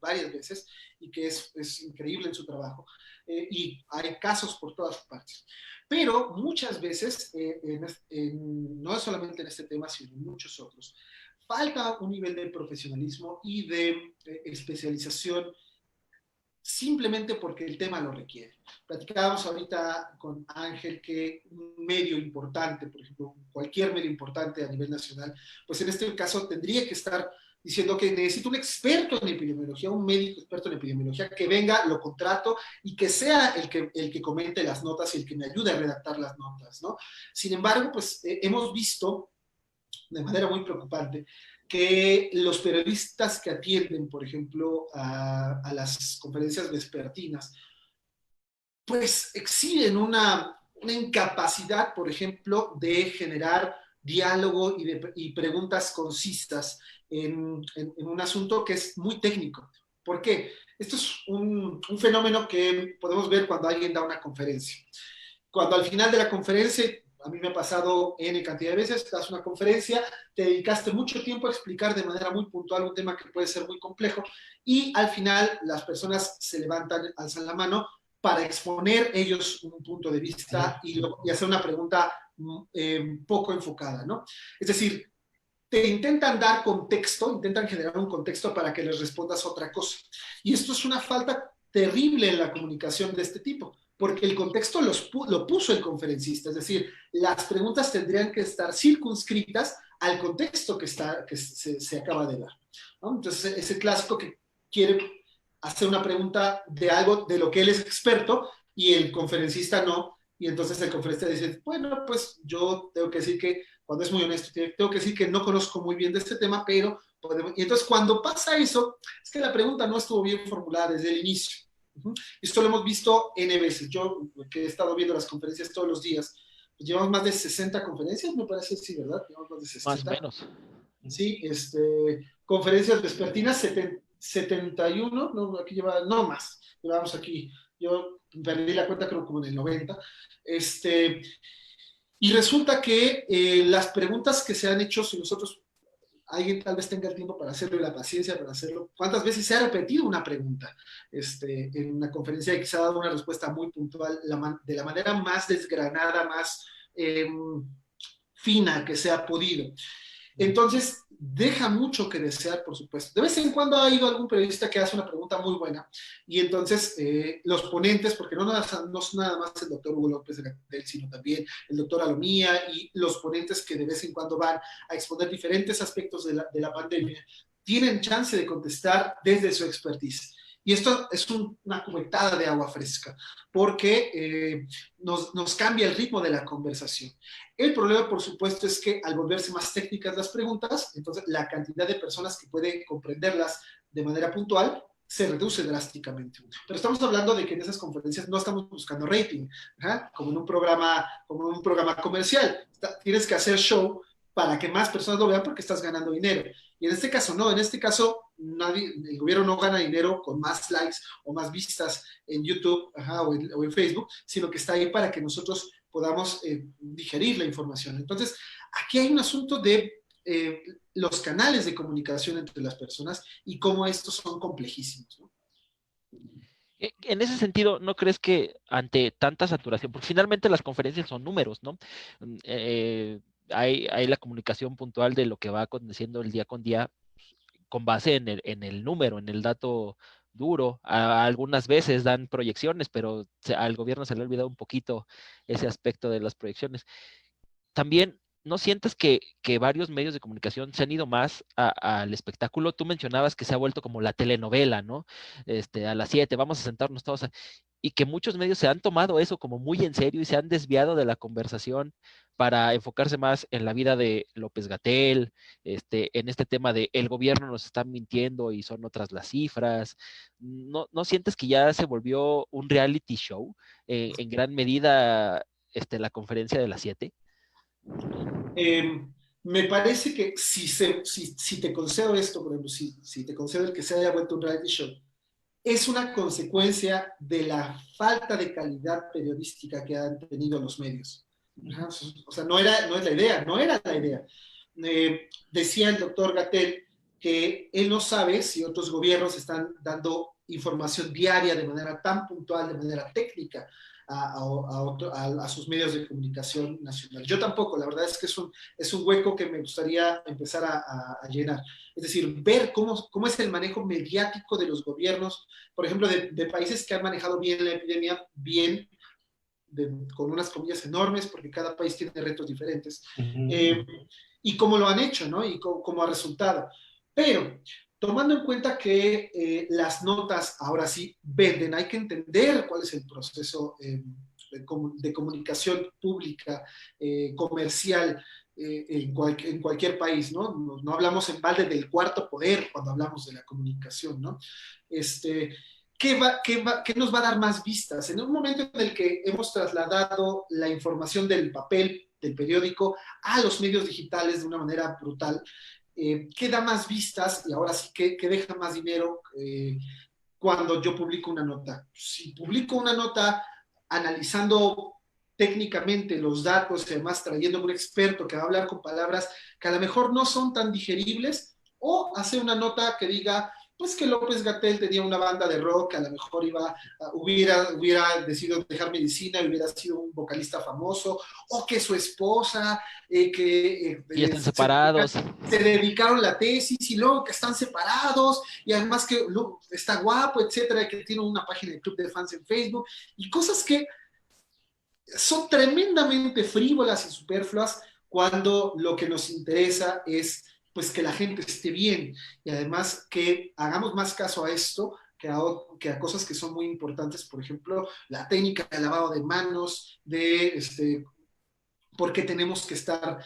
D: varias veces, y que es increíble en su trabajo. Y hay casos por todas partes. Pero muchas veces, no solamente en este tema, sino en muchos otros, falta un nivel de profesionalismo y de especialización simplemente porque el tema lo requiere. Platicábamos ahorita con Ángel que un medio importante, por ejemplo, cualquier medio importante a nivel nacional, pues en este caso tendría que estar diciendo que necesito un experto en epidemiología, un médico experto en epidemiología, que venga, lo contrato y que sea el que comente las notas y el que me ayude a redactar las notas, ¿no? Sin embargo, pues hemos visto de manera muy preocupante que los periodistas que atienden, por ejemplo, a las conferencias vespertinas, pues exhiben una incapacidad, por ejemplo, de generar diálogo y preguntas concisas en un asunto que es muy técnico. ¿Por qué? Esto es un fenómeno que podemos ver cuando alguien da una conferencia. Cuando al final de la conferencia, a mí me ha pasado N cantidad de veces, das una conferencia, te dedicaste mucho tiempo a explicar de manera muy puntual un tema que puede ser muy complejo, y al final las personas se levantan, alzan la mano para exponer ellos un punto de vista y hacer una pregunta poco enfocada, ¿no? Es decir, te intentan dar contexto, intentan generar un contexto para que les respondas otra cosa. Y esto es una falta terrible en la comunicación de este tipo, porque el contexto lo puso el conferencista, es decir, las preguntas tendrían que estar circunscritas al contexto que se acaba de dar, ¿no? Entonces, ese clásico que quiere hacer una pregunta de algo de lo que él es experto y el conferencista no, y entonces el conferencista dice, bueno, pues yo tengo que decir que, cuando es muy honesto, tengo que decir que no conozco muy bien de este tema, pero podemos... Y entonces cuando pasa eso, es que la pregunta no estuvo bien formulada desde el inicio. Esto lo hemos visto N veces. Yo, que he estado viendo las conferencias todos los días, pues llevamos más de 60 conferencias, me parece, sí, ¿verdad? Llevamos más de 60.
A: Más o menos.
D: Sí, conferencias vespertinas, 71, no, aquí lleva, no más, llevamos aquí, yo perdí la cuenta creo como en el 90, y resulta que las preguntas que se han hecho, si nosotros, alguien tal vez tenga el tiempo para hacerlo y la paciencia para hacerlo, ¿cuántas veces se ha repetido una pregunta en una conferencia y que se ha dado una respuesta muy puntual, de la manera más desgranada, más fina que se ha podido? Entonces, deja mucho que desear, por supuesto. De vez en cuando ha ido algún periodista que hace una pregunta muy buena y entonces los ponentes, porque no son nada más el doctor Hugo López de Gatel, sino también el doctor Alomía y los ponentes que de vez en cuando van a exponer diferentes aspectos de la pandemia, tienen chance de contestar desde su expertise. Y esto es una cubetada de agua fresca, porque nos cambia el ritmo de la conversación. El problema, por supuesto, es que al volverse más técnicas las preguntas, entonces la cantidad de personas que pueden comprenderlas de manera puntual se reduce drásticamente. Pero estamos hablando de que en esas conferencias no estamos buscando rating, como en un programa comercial. Tienes que hacer show para que más personas lo vean porque estás ganando dinero. Y en este caso no, en este caso el gobierno no gana dinero con más likes o más vistas en YouTube o en Facebook, sino que está ahí para que nosotros podamos digerir la información. Entonces, aquí hay un asunto de los canales de comunicación entre las personas y cómo estos son complejísimos, ¿no?
A: En ese sentido, ¿no crees que ante tanta saturación, porque finalmente las conferencias son números, ¿no? Hay la comunicación puntual de lo que va aconteciendo el día con día con base en el número, en el dato duro. Algunas veces dan proyecciones, pero al gobierno se le ha olvidado un poquito ese aspecto de las proyecciones. También, ¿no sientes que varios medios de comunicación se han ido más al espectáculo? Tú mencionabas que se ha vuelto como la telenovela, ¿no? A las 7, vamos a sentarnos todos y que muchos medios se han tomado eso como muy en serio y se han desviado de la conversación para enfocarse más en la vida de López-Gatell, en este tema de el gobierno nos está mintiendo y son otras las cifras. ¿No sientes que ya se volvió un reality show en gran medida la conferencia de las 7?
D: Me parece que si te concedo esto, por ejemplo, si te concedo el que se haya vuelto un reality show, es una consecuencia de la falta de calidad periodística que han tenido los medios. O sea, no es la idea, no era la idea. Decía el doctor Gatell que él no sabe si otros gobiernos están dando información diaria de manera tan puntual, de manera técnica, a sus medios de comunicación nacional. Yo tampoco, la verdad es que es un hueco que me gustaría empezar a llenar. Es decir, ver cómo es el manejo mediático de los gobiernos, por ejemplo, de países que han manejado bien la epidemia, bien, con unas comillas enormes, porque cada país tiene retos diferentes, y cómo lo han hecho, ¿no? Y cómo ha resultado. Pero tomando en cuenta que las notas ahora sí venden, hay que entender cuál es el proceso de comunicación pública, comercial, en cualquier país, ¿no? No hablamos en balde del cuarto poder cuando hablamos de la comunicación, ¿no? ¿Qué nos va a dar más vistas? En un momento en el que hemos trasladado la información del papel, del periódico, a los medios digitales de una manera brutal, ¿qué da más vistas y ahora sí que deja más dinero cuando yo publico una nota? Si publico una nota analizando técnicamente los datos y además trayendo un experto que va a hablar con palabras que a lo mejor no son tan digeribles, o hacer una nota que diga pues que López-Gatell tenía una banda de rock, a lo mejor hubiera decidido dejar medicina y hubiera sido un vocalista famoso, o que su esposa,
A: Y están separados.
D: se dedicaron la tesis y luego que están separados y además que está guapo, etcétera, que tiene una página de club de fans en Facebook y cosas que son tremendamente frívolas y superfluas cuando lo que nos interesa es pues que la gente esté bien y además que hagamos más caso a esto que a cosas que son muy importantes, por ejemplo, la técnica de lavado de manos, de por qué tenemos que estar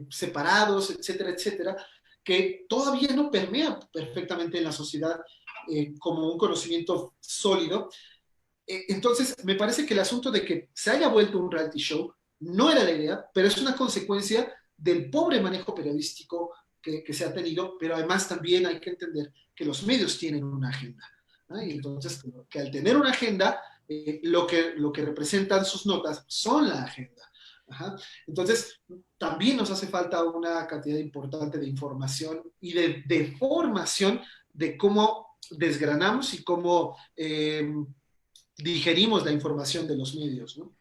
D: separados, etcétera, etcétera, que todavía no permea perfectamente en la sociedad como un conocimiento sólido. Entonces, me parece que el asunto de que se haya vuelto un reality show no era la idea, pero es una consecuencia del pobre manejo periodístico que se ha tenido, pero además también hay que entender que los medios tienen una agenda. ¿No? Y entonces, que al tener una agenda, lo que representan sus notas son la agenda. Ajá. Entonces, también nos hace falta una cantidad importante de información y de formación de cómo desgranamos y cómo digerimos la información de los medios, ¿no?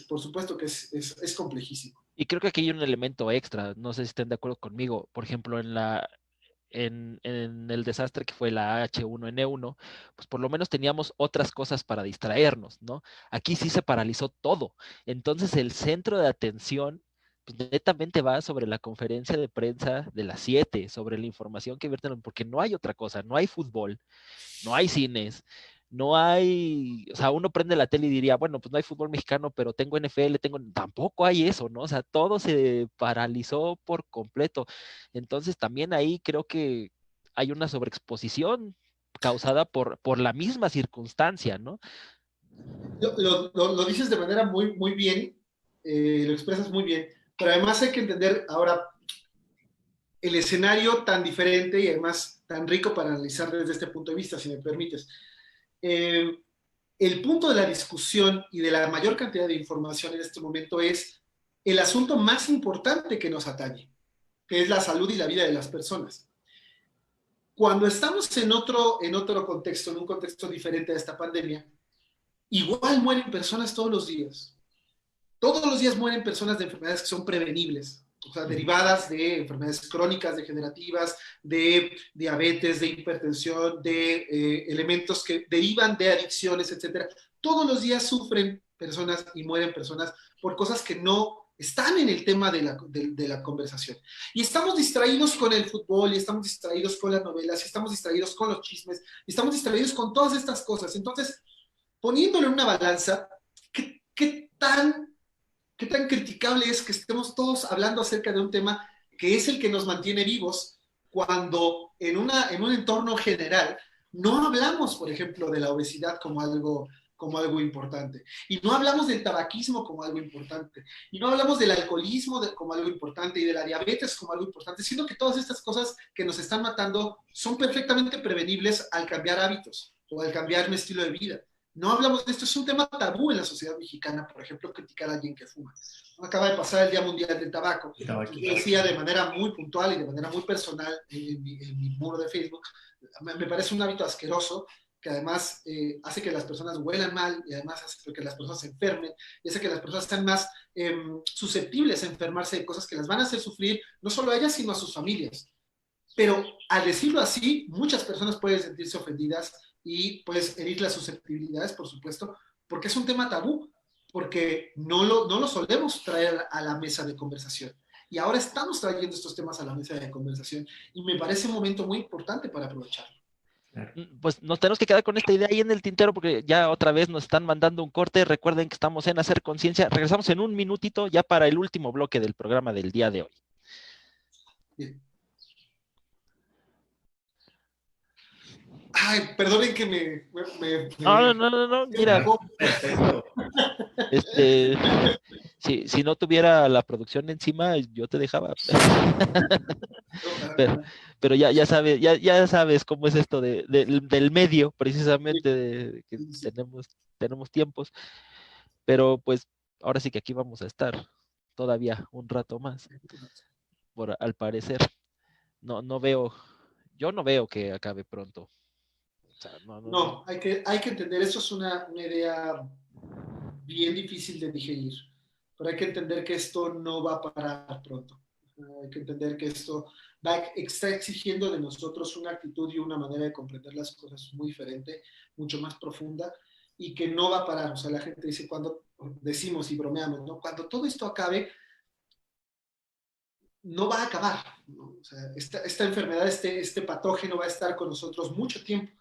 D: Por supuesto que es complejísimo.
A: Y creo que aquí hay un elemento extra, no sé si estén de acuerdo conmigo, por ejemplo, en el desastre que fue la H1N1, pues por lo menos teníamos otras cosas para distraernos, ¿no? Aquí sí se paralizó todo. Entonces el centro de atención, pues netamente va sobre la conferencia de prensa de las 7, sobre la información que vierten, porque no hay otra cosa, no hay fútbol, no hay cines, no hay, o sea, uno prende la tele y diría, bueno, pues no hay fútbol mexicano, pero tengo NFL, tampoco hay eso, ¿no? O sea, todo se paralizó por completo. Entonces también ahí creo que hay una sobreexposición causada por la misma circunstancia, ¿no?
D: Lo dices de manera muy, muy bien, lo expresas muy bien, pero además hay que entender ahora el escenario tan diferente y además tan rico para analizar desde este punto de vista, si me permites. El punto de la discusión y de la mayor cantidad de información en este momento es el asunto más importante que nos atañe, que es la salud y la vida de las personas. Cuando estamos en otro contexto, en un contexto diferente a esta pandemia, igual mueren personas todos los días. Todos los días mueren personas de enfermedades que son prevenibles, o sea, derivadas de enfermedades crónicas, degenerativas, de diabetes, de hipertensión, de elementos que derivan de adicciones, etcétera. Todos los días sufren personas y mueren personas por cosas que no están en el tema de la conversación. Y estamos distraídos con el fútbol, y estamos distraídos con las novelas, y estamos distraídos con los chismes, y estamos distraídos con todas estas cosas. Entonces, poniéndolo en una balanza, ¿qué tan criticable es que estemos todos hablando acerca de un tema que es el que nos mantiene vivos cuando en un entorno general no hablamos, por ejemplo, de la obesidad como algo importante, y no hablamos del tabaquismo como algo importante, y no hablamos del alcoholismo como algo importante, y de la diabetes como algo importante, siendo que todas estas cosas que nos están matando son perfectamente prevenibles al cambiar hábitos o al cambiar un estilo de vida. No hablamos de esto, es un tema tabú en la sociedad mexicana, por ejemplo, criticar a alguien que fuma. Acaba de pasar el Día Mundial del Tabaco. Yo decía de manera muy puntual y de manera muy personal en mi muro de Facebook, me parece un hábito asqueroso que además hace que las personas huelan mal y además hace que las personas se enfermen y hace que las personas estén más susceptibles a enfermarse de cosas que las van a hacer sufrir, no solo a ellas, sino a sus familias. Pero al decirlo así, muchas personas pueden sentirse ofendidas y pues herir las susceptibilidades, por supuesto, porque es un tema tabú, porque no lo solemos traer a la mesa de conversación. Y ahora estamos trayendo estos temas a la mesa de conversación y me parece un momento muy importante para aprovecharlo.
A: Pues nos tenemos que quedar con esta idea ahí en el tintero porque ya otra vez nos están mandando un corte. Recuerden que estamos en Hacer Conciencia. Regresamos en un minutito ya para el último bloque del programa del día de hoy.
D: Bien. Ay, perdonen que me
A: No, mira, si no tuviera la producción encima, yo te dejaba. pero ya sabes cómo es esto del medio, precisamente, que tenemos tiempos. Pero pues ahora sí que aquí vamos a estar todavía un rato más, al parecer. No veo yo no veo que acabe pronto. O sea,
D: No, hay que entender, eso es una idea bien difícil de digerir, pero hay que entender que esto no va a parar pronto. Hay que entender que esto está exigiendo de nosotros una actitud y una manera de comprender las cosas muy diferente, mucho más profunda, y que no va a parar. O sea, la gente dice, cuando decimos y bromeamos, ¿no? Cuando todo esto acabe, no va a acabar, ¿no? O sea, esta enfermedad, este patógeno va a estar con nosotros mucho tiempo,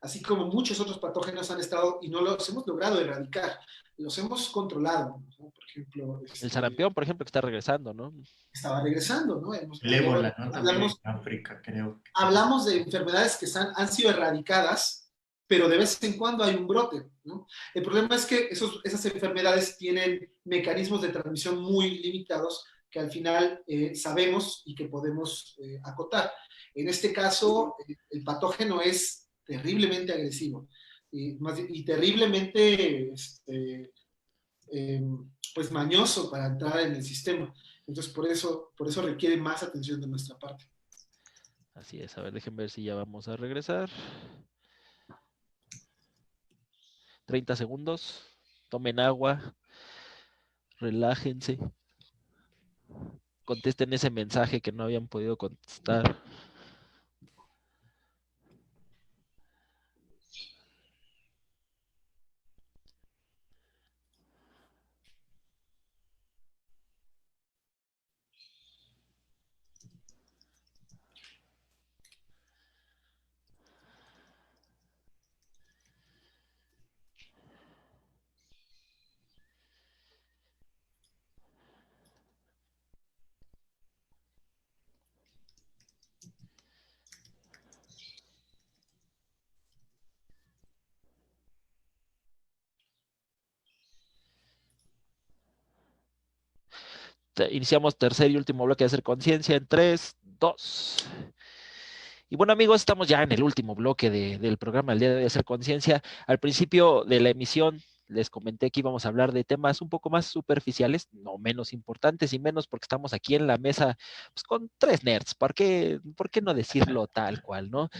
D: así como muchos otros patógenos han estado y no los hemos logrado erradicar, los hemos controlado, ¿no? Por ejemplo,
A: el sarampión, por ejemplo, que está regresando, ¿no?
D: estaba regresando, ¿no?
C: El ébola, ¿no? También en África, creo.
D: Hablamos de enfermedades que han sido erradicadas, pero de vez en cuando hay un brote, ¿no? El problema es que esas enfermedades tienen mecanismos de transmisión muy limitados que al final sabemos y que podemos acotar. En este caso, el patógeno es terriblemente agresivo y terriblemente pues mañoso para entrar en el sistema. Entonces, por eso requiere más atención de nuestra parte.
A: Así es, a ver, déjenme ver si ya vamos a regresar. 30 segundos, tomen agua, relájense, contesten ese mensaje que no habían podido contestar. Iniciamos tercer y último bloque de Hacer Conciencia en 3, 2. Y bueno, amigos, estamos ya en el último bloque del programa del día de hoy de Hacer Conciencia. Al principio de la emisión les comenté que íbamos a hablar de temas un poco más superficiales, no menos importantes y menos porque estamos aquí en la mesa pues, con 3 nerds. ¿Por qué no decirlo tal cual, no?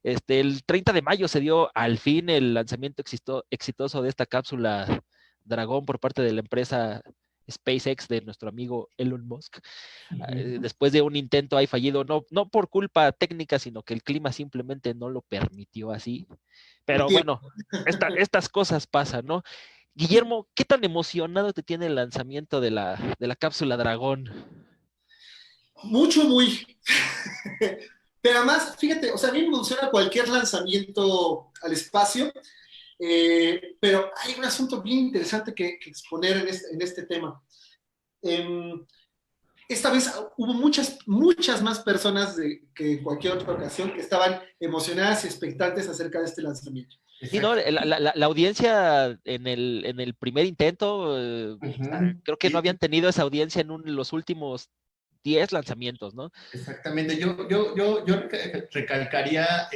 A: El 30 de mayo se dio al fin el lanzamiento exitoso de esta cápsula Dragón por parte de la empresa SpaceX de nuestro amigo Elon Musk. Después de un intento ahí fallido, no por culpa técnica, sino que el clima simplemente no lo permitió así. Pero bueno, estas cosas pasan, ¿no? Guillermo, ¿qué tan emocionado te tiene el lanzamiento de la cápsula Dragón?
D: Mucho, muy. Pero además, fíjate, o sea, a mí me emociona cualquier lanzamiento al espacio, pero hay un asunto bien interesante que exponer en este tema. Esta vez hubo muchas más personas que en cualquier otra ocasión que estaban emocionadas y expectantes acerca de este lanzamiento.
A: Sí, no, la audiencia en el primer intento, creo que no habían tenido esa audiencia en los últimos 10 lanzamientos, ¿no?
C: Exactamente. Yo recalcaría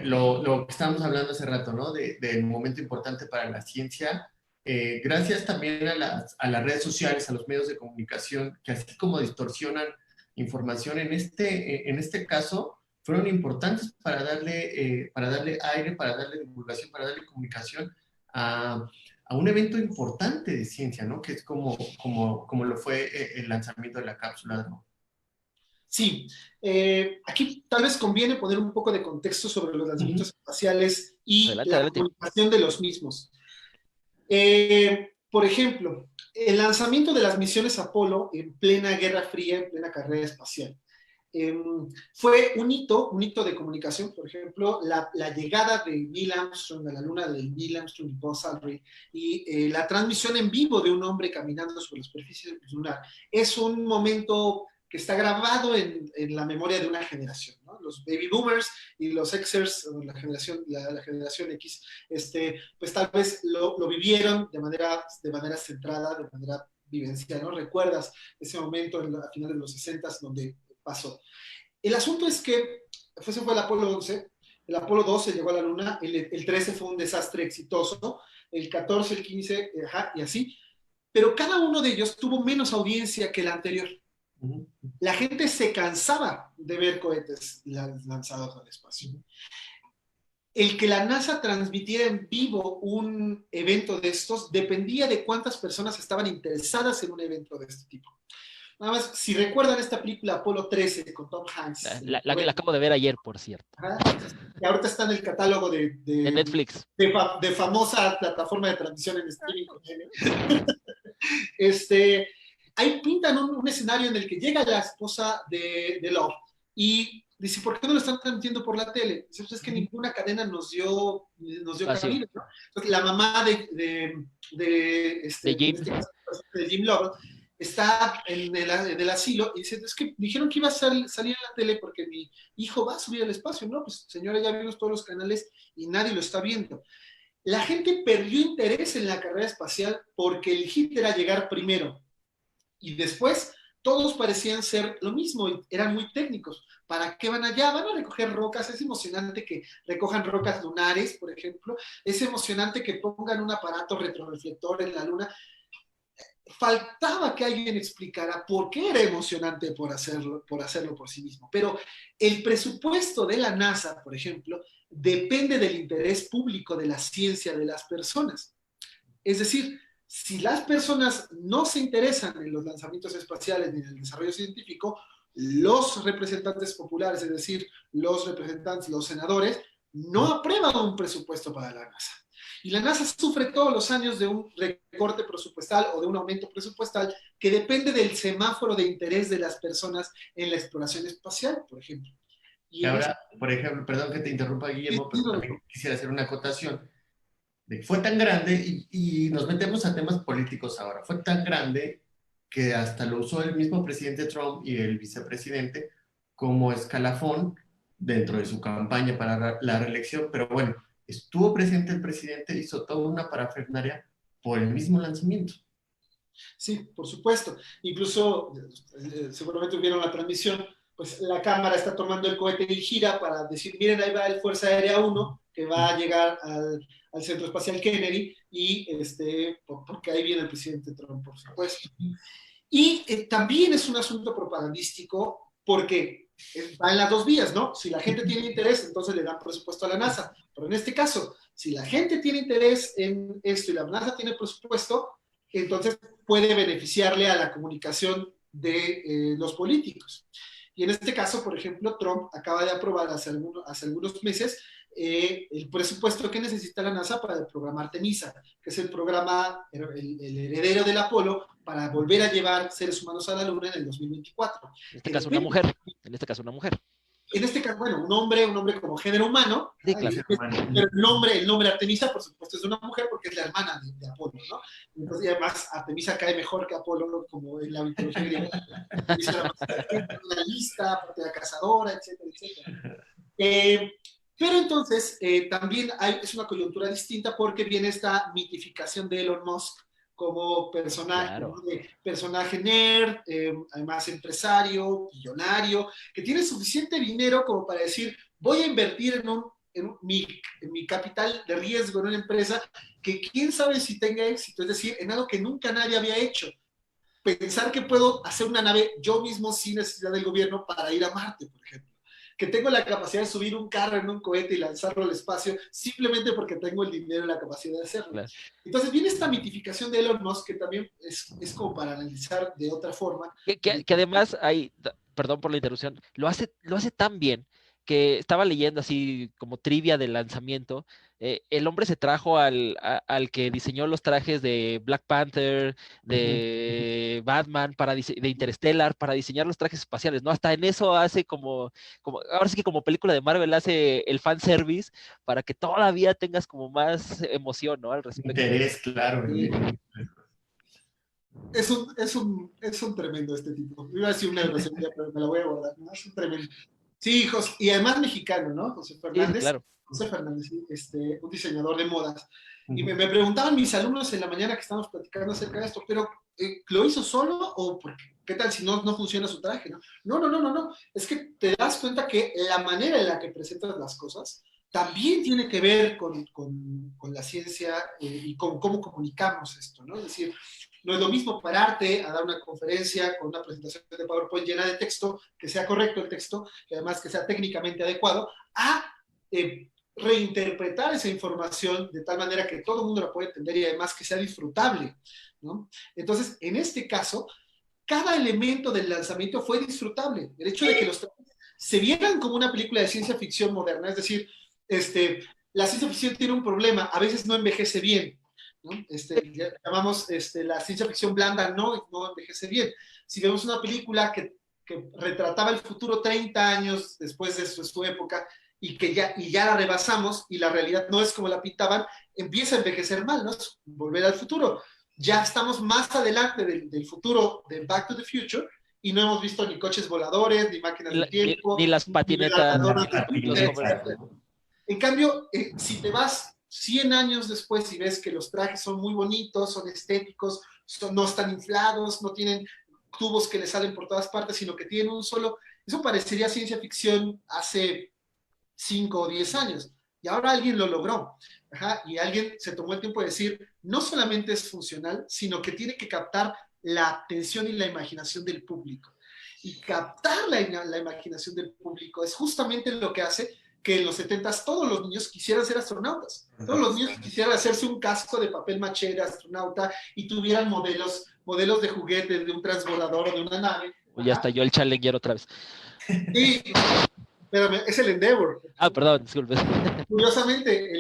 C: lo que estábamos hablando hace rato, ¿no? Del momento importante para la ciencia. Gracias también a las redes sociales, a los medios de comunicación, que así como distorsionan información, en este caso fueron importantes para darle aire, para darle divulgación, para darle comunicación a un evento importante de ciencia, ¿no? Que es como lo fue el lanzamiento de la cápsula, ¿no?
D: Sí, aquí tal vez conviene poner un poco de contexto sobre los lanzamientos espaciales y la comunicación de los mismos. Por ejemplo, el lanzamiento de las misiones Apolo en plena Guerra Fría, en plena carrera espacial, fue un hito de comunicación. Por ejemplo, la llegada de Neil Armstrong a la Luna, de Neil Armstrong y Buzz Aldrin, y la transmisión en vivo de un hombre caminando sobre la superficie lunar, es un momento que está grabado en la memoria de una generación, ¿no? Los baby boomers y los Xers, la generación X, pues tal vez lo vivieron de manera centrada, de manera vivencial, ¿no? ¿Recuerdas ese momento a finales de los 60s donde pasó? El asunto es que ese fue el Apolo 11, el Apolo 12 llegó a la Luna, el 13 fue un desastre exitoso, el 14, el 15, y así, pero cada uno de ellos tuvo menos audiencia que el anterior. La gente se cansaba de ver cohetes lanzados al espacio. El que la NASA transmitiera en vivo un evento de estos dependía de cuántas personas estaban interesadas en un evento de este tipo. Nada más, si recuerdan esta película Apolo 13 con Tom Hanks.
A: La acabo de ver ayer, por cierto.
D: Que ahorita está en el catálogo de
A: Netflix.
D: De famosa plataforma de transmisión en streaming. Ahí pintan un escenario en el que llega la esposa de Love y dice, ¿por qué no lo están transmitiendo por la tele? Dice, pues es que ninguna cadena nos dio cabida, ¿no? Entonces, la mamá de Jim Lovell está en el asilo y dice, es que dijeron que iba a salir en la tele porque mi hijo va a subir al espacio. No, pues señora, ya vimos todos los canales y nadie lo está viendo. La gente perdió interés en la carrera espacial porque el hit era llegar primero. Y después todos parecían ser lo mismo, eran muy técnicos. ¿Para qué van allá? Van a recoger rocas. Es emocionante que recojan rocas lunares, por ejemplo. Es emocionante que pongan un aparato retroreflector en la Luna. Faltaba que alguien explicara por qué era emocionante por hacerlo por sí mismo. Pero el presupuesto de la NASA, por ejemplo, depende del interés público de la ciencia de las personas. Es decir, si las personas no se interesan en los lanzamientos espaciales ni en el desarrollo científico, los representantes populares, es decir, los senadores, no aprueban un presupuesto para la NASA. Y la NASA sufre todos los años de un recorte presupuestal o de un aumento presupuestal que depende del semáforo de interés de las personas en la exploración espacial, por ejemplo.
C: Y ahora, por ejemplo, perdón que te interrumpa, Guillermo, pero también quisiera hacer una acotación. Fue tan grande, y nos metemos a temas políticos ahora, fue tan grande que hasta lo usó el mismo presidente Trump y el vicepresidente como escalafón dentro de su campaña para la reelección, pero bueno, estuvo presente el presidente, hizo toda una parafernalia por el mismo lanzamiento.
D: Sí, por supuesto. Incluso, seguramente vieron la transmisión, pues la cámara está tomando el cohete y gira para decir, miren, ahí va el Fuerza Aérea 1, que va a llegar al Centro Espacial Kennedy, y porque ahí viene el presidente Trump, por supuesto. Y también es un asunto propagandístico, porque va en las dos vías, ¿no? Si la gente tiene interés, entonces le dan presupuesto a la NASA. Pero en este caso, si la gente tiene interés en esto y la NASA tiene presupuesto, entonces puede beneficiarle a la comunicación de los políticos. Y en este caso, por ejemplo, Trump acaba de aprobar hace algunos meses el presupuesto que necesita la NASA para el programa Artemisa, que es el programa, el heredero del Apolo, para volver a llevar seres humanos a la Luna en el 2024.
A: En este caso, una mujer. En este caso, una mujer.
D: En este caso, bueno, un hombre como género humano,
A: sí, claro.
D: Pero el nombre Artemisa, por supuesto, es de una mujer porque es la hermana de Apolo, ¿no? Entonces, y además, Artemisa cae mejor que Apolo, como en la mitología griega. Es una lista, aparte de la cazadora, etcétera, etcétera. Pero entonces, también es una coyuntura distinta porque viene esta mitificación de Elon Musk como personaje, claro, ¿no? Personaje nerd, además empresario, millonario, que tiene suficiente dinero como para decir, voy a invertir en mi capital de riesgo en una empresa que quién sabe si tenga éxito, es decir, en algo que nunca nadie había hecho. Pensar que puedo hacer una nave yo mismo sin necesidad del gobierno para ir a Marte, por ejemplo. Que tengo la capacidad de subir un carro en un cohete y lanzarlo al espacio simplemente porque tengo el dinero y la capacidad de hacerlo. Claro. Entonces viene esta mitificación de Elon Musk que también es como para analizar de otra forma.
A: Que además hay, perdón por la interrupción, lo hace tan bien que estaba leyendo así como trivia del lanzamiento. El hombre se trajo al que diseñó los trajes de Black Panther, de Batman, de Interstellar, para diseñar los trajes espaciales, ¿no? Hasta en eso hace como ahora sí que como película de Marvel hace el fanservice para que todavía tengas como más emoción, ¿no? Al respecto.
C: Interés, claro.
A: Sí.
D: Es un tremendo este tipo. Iba a decir una grosería, pero me la voy a guardar, ¿no? Es un tremendo. Sí, hijos, y además mexicano, ¿no? José Fernández. Sí, claro. José Fernández, un diseñador de modas. Y me preguntaban mis alumnos en la mañana que estábamos platicando acerca de esto, pero ¿lo hizo solo o qué tal si no funciona su traje? No. Es que te das cuenta que la manera en la que presentas las cosas también tiene que ver con la ciencia y con cómo comunicamos esto, ¿no? Es decir, No es lo mismo pararte a dar una conferencia con una presentación de PowerPoint llena de texto, que sea correcto el texto, que además que sea técnicamente adecuado, a reinterpretar esa información de tal manera que todo el mundo la pueda entender y además que sea disfrutable, ¿no? Entonces, en este caso, cada elemento del lanzamiento fue disfrutable. El hecho de que los trajes se vieran como una película de ciencia ficción moderna, es decir, la ciencia ficción tiene un problema, a veces no envejece bien, ¿no? Llamamos la ciencia ficción blanda, no envejece bien. Si vemos una película que retrataba el futuro 30 años después de su época y ya la rebasamos y la realidad no es como la pintaban, empieza a envejecer mal, ¿no? Es volver al futuro. Ya estamos más adelante del futuro de Back to the Future y no hemos visto ni coches voladores, ni máquinas de tiempo,
A: ni las patinetas.
D: En cambio, si te vas 100 años después y ves que los trajes son muy bonitos, son estéticos, no están inflados, no tienen tubos que le salen por todas partes, sino que tienen un solo... Eso parecería ciencia ficción hace 5 o 10 años. Y ahora alguien lo logró. Ajá, y alguien se tomó el tiempo de decir, no solamente es funcional, sino que tiene que captar la atención y la imaginación del público. Y captar la imaginación del público es justamente lo que hace que en los 70s todos los niños quisieran ser astronautas. Todos los niños quisieran hacerse un casco de papel maché de astronauta y tuvieran modelos de juguetes, de un transbordador o de una nave.
A: Pues ya estalló el Challenger otra vez.
D: Sí, espérame, es el Endeavour.
A: Ah, perdón, disculpe.
D: Curiosamente,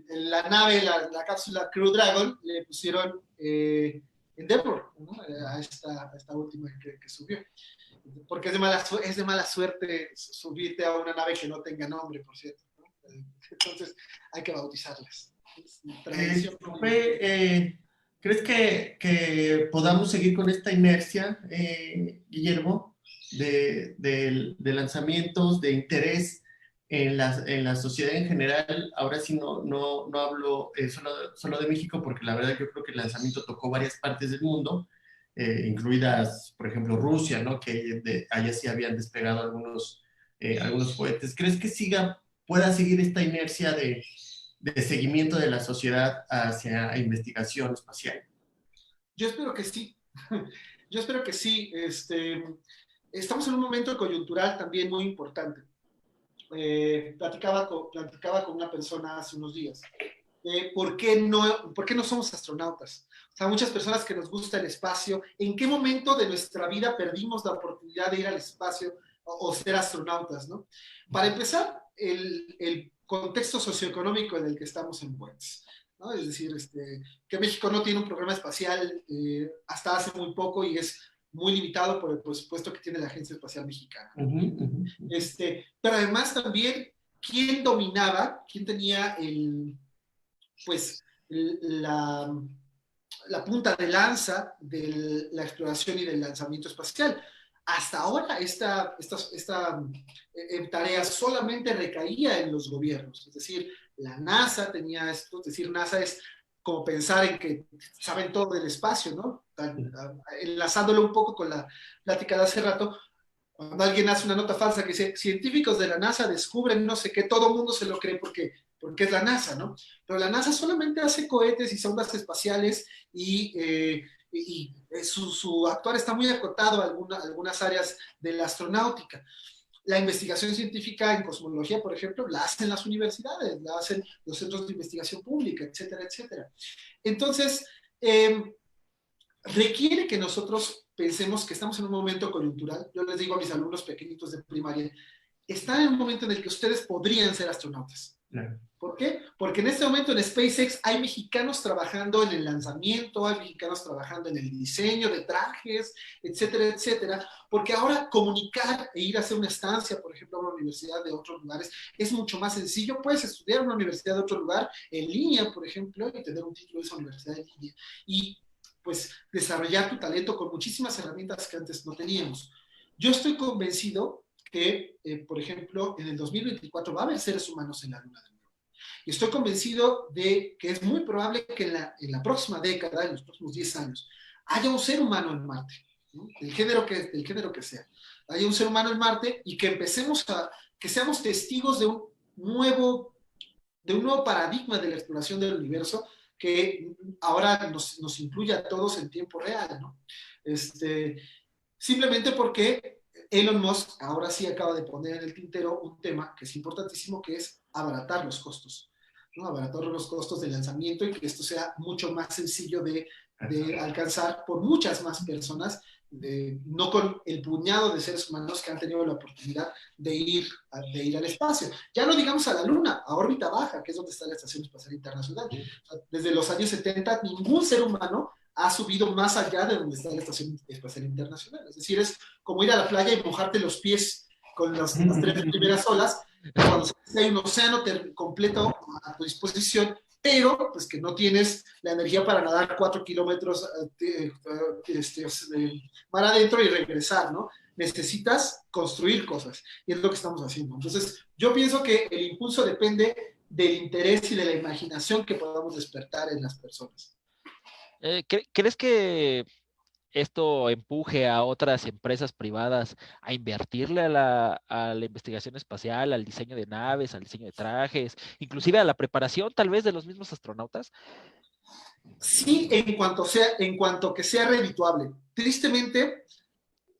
D: la nave, la cápsula Crew Dragon, le pusieron Endeavour, ¿no? a esta última que subió. Porque es de mala suerte subirte a una nave que no tenga nombre, por cierto, ¿no? Entonces hay que bautizarlas.
C: ¿Crees que podamos seguir con esta inercia, Guillermo, de lanzamientos, de interés en la sociedad en general? Ahora sí no hablo solo de México, porque la verdad yo creo que el lanzamiento tocó varias partes del mundo, incluidas, por ejemplo, Rusia, ¿no? Que allá sí habían despegado algunos cohetes. ¿Crees que pueda seguir esta inercia de seguimiento de la sociedad hacia investigación espacial?
D: Yo espero que sí. Yo espero que sí. Estamos en un momento coyuntural también muy importante. Platicaba con una persona hace unos días. ¿Por qué no somos astronautas? O sea, muchas personas que nos gusta el espacio, ¿en qué momento de nuestra vida perdimos la oportunidad de ir al espacio o ser astronautas, ¿no? Para empezar, el contexto socioeconómico en el que estamos envueltos, ¿no? Es decir, que México no tiene un programa espacial hasta hace muy poco y es muy limitado por el presupuesto que tiene la Agencia Espacial Mexicana. Pero además también, ¿quién tenía la punta de lanza de la exploración y del lanzamiento espacial? Hasta ahora esta tarea solamente recaía en los gobiernos, es decir, la NASA tenía esto, es decir, NASA es como pensar en que saben todo del espacio, ¿no? Enlazándolo un poco con la plática de hace rato, cuando alguien hace una nota falsa que dice, científicos de la NASA descubren no sé qué, todo el mundo se lo cree porque es la NASA, ¿no? Pero la NASA solamente hace cohetes y sondas espaciales y su actuar está muy acotado a algunas áreas de la astronáutica. La investigación científica en cosmología, por ejemplo, la hacen las universidades, la hacen los centros de investigación pública, etcétera, etcétera. Entonces, requiere que nosotros pensemos que estamos en un momento coyuntural. Yo les digo a mis alumnos pequeñitos de primaria, están en un momento en el que ustedes podrían ser astronautas. Claro. ¿Por qué? Porque en este momento en SpaceX hay mexicanos trabajando en el lanzamiento, hay mexicanos trabajando en el diseño de trajes, etcétera, etcétera, porque ahora comunicar e ir a hacer una estancia, por ejemplo, a una universidad de otros lugares, es mucho más sencillo. Puedes estudiar en una universidad de otro lugar en línea, por ejemplo, y tener un título de esa universidad en línea. Y pues desarrollar tu talento con muchísimas herramientas que antes no teníamos. Yo estoy convencido que, por ejemplo, en el 2024 va a haber seres humanos en la Luna de nuevo. Y estoy convencido de que es muy probable que en la próxima década, en los próximos 10 años, haya un ser humano en Marte, ¿no? Del género que sea. Haya un ser humano en Marte y que que seamos testigos de un nuevo paradigma de la exploración del universo, que ahora nos incluye a todos en tiempo real, ¿no? Simplemente porque Elon Musk ahora sí acaba de poner en el tintero un tema que es importantísimo, que es abaratar los costos, ¿no? Abaratar los costos de lanzamiento y que esto sea mucho más sencillo de alcanzar por muchas más personas, no con el puñado de seres humanos que han tenido la oportunidad de ir al espacio. Ya no digamos a la Luna, a órbita baja, que es donde está la Estación Espacial Internacional. Desde los años 70, ningún ser humano ha subido más allá de donde está la Estación Espacial Internacional. Es decir, es como ir a la playa y mojarte los pies con las 3 primeras olas, cuando hay un océano completo a tu disposición, pero pues que no tienes la energía para nadar 4 kilómetros mar adentro y regresar, ¿no? Necesitas construir cosas, y es lo que estamos haciendo. Entonces, yo pienso que el impulso depende del interés y de la imaginación que podamos despertar en las personas.
A: ¿Crees que esto empuje a otras empresas privadas a invertirle a la investigación espacial, al diseño de naves, al diseño de trajes, inclusive a la preparación tal vez de los mismos astronautas?
D: Sí, en cuanto que sea redituable. Tristemente,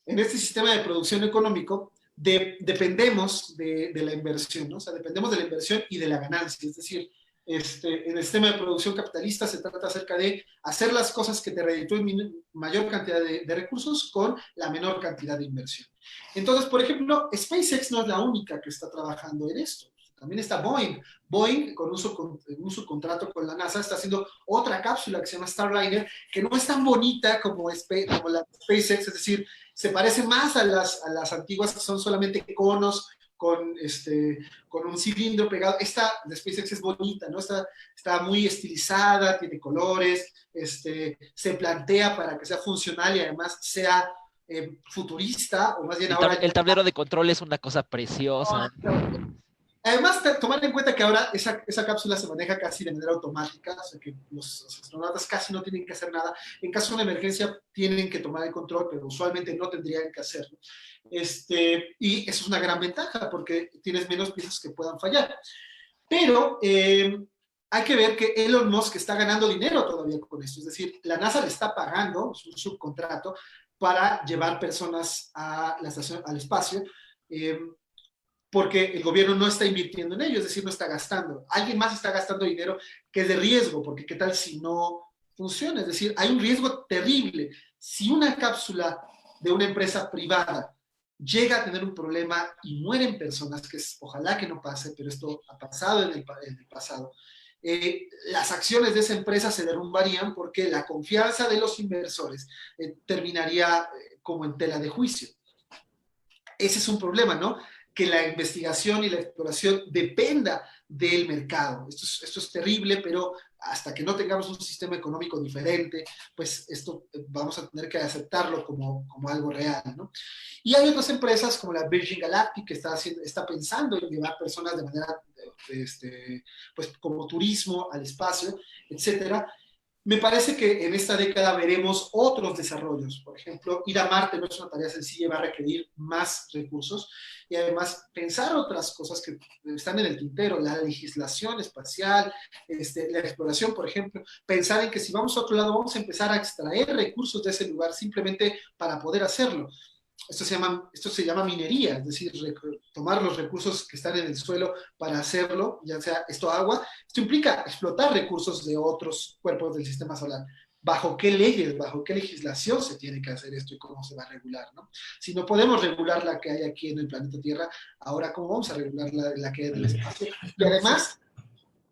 D: en este sistema de producción económico, dependemos de la inversión, ¿no? O sea, dependemos de la inversión y de la ganancia. Es decir, en el sistema de producción capitalista se trata acerca de hacer las cosas que te reditúen mayor cantidad de recursos con la menor cantidad de inversión. Entonces, por ejemplo, SpaceX no es la única que está trabajando en esto. También está Boeing. Boeing, con un subcontrato con la NASA, está haciendo otra cápsula que se llama Starliner, que no es tan bonita como la SpaceX, es decir, se parece más a las antiguas, que son solamente conos con un cilindro pegado. Esta de SpaceX es bonita, ¿no? Está muy estilizada, tiene colores, se plantea para que sea funcional y además sea futurista, o más bien ahora...
A: El tablero de control es una cosa preciosa.
D: Además, tomar en cuenta que ahora esa cápsula se maneja casi de manera automática, o sea que los astronautas casi no tienen que hacer nada. En caso de una emergencia tienen que tomar el control, pero usualmente no tendrían que hacerlo. Y eso es una gran ventaja porque tienes menos piezas que puedan fallar. Pero hay que ver que Elon Musk está ganando dinero todavía con esto. Es decir, la NASA le está pagando, es un subcontrato, para llevar personas a la estación, al espacio. Porque el gobierno no está invirtiendo en ello, es decir, no está gastando. Alguien más está gastando dinero que es de riesgo, porque qué tal si no funciona. Es decir, hay un riesgo terrible. Si una cápsula de una empresa privada llega a tener un problema y mueren personas, que ojalá que no pase, pero esto ha pasado en el pasado, las acciones de esa empresa se derrumbarían porque la confianza de los inversores terminaría como en tela de juicio. Ese es un problema, ¿no? Que la investigación y la exploración dependa del mercado. Esto es terrible, pero hasta que no tengamos un sistema económico diferente, pues esto vamos a tener que aceptarlo como algo real, ¿no? Y hay otras empresas como la Virgin Galactic que está pensando en llevar personas de manera, pues como turismo al espacio, etcétera. Me parece que en esta década veremos otros desarrollos. Por ejemplo, ir a Marte no es una tarea sencilla, va a requerir más recursos y además pensar otras cosas que están en el tintero, la legislación espacial, la exploración, por ejemplo, pensar en que si vamos a otro lado vamos a empezar a extraer recursos de ese lugar simplemente para poder hacerlo. Esto se llama minería, es decir, tomar los recursos que están en el suelo para hacerlo, ya sea esto agua. Esto implica explotar recursos de otros cuerpos del sistema solar. ¿Bajo qué leyes, bajo qué legislación se tiene que hacer esto y cómo se va a regular, ¿no? Si no podemos regular la que hay aquí en el planeta Tierra, ahora ¿cómo vamos a regular la que hay en el espacio? Y además,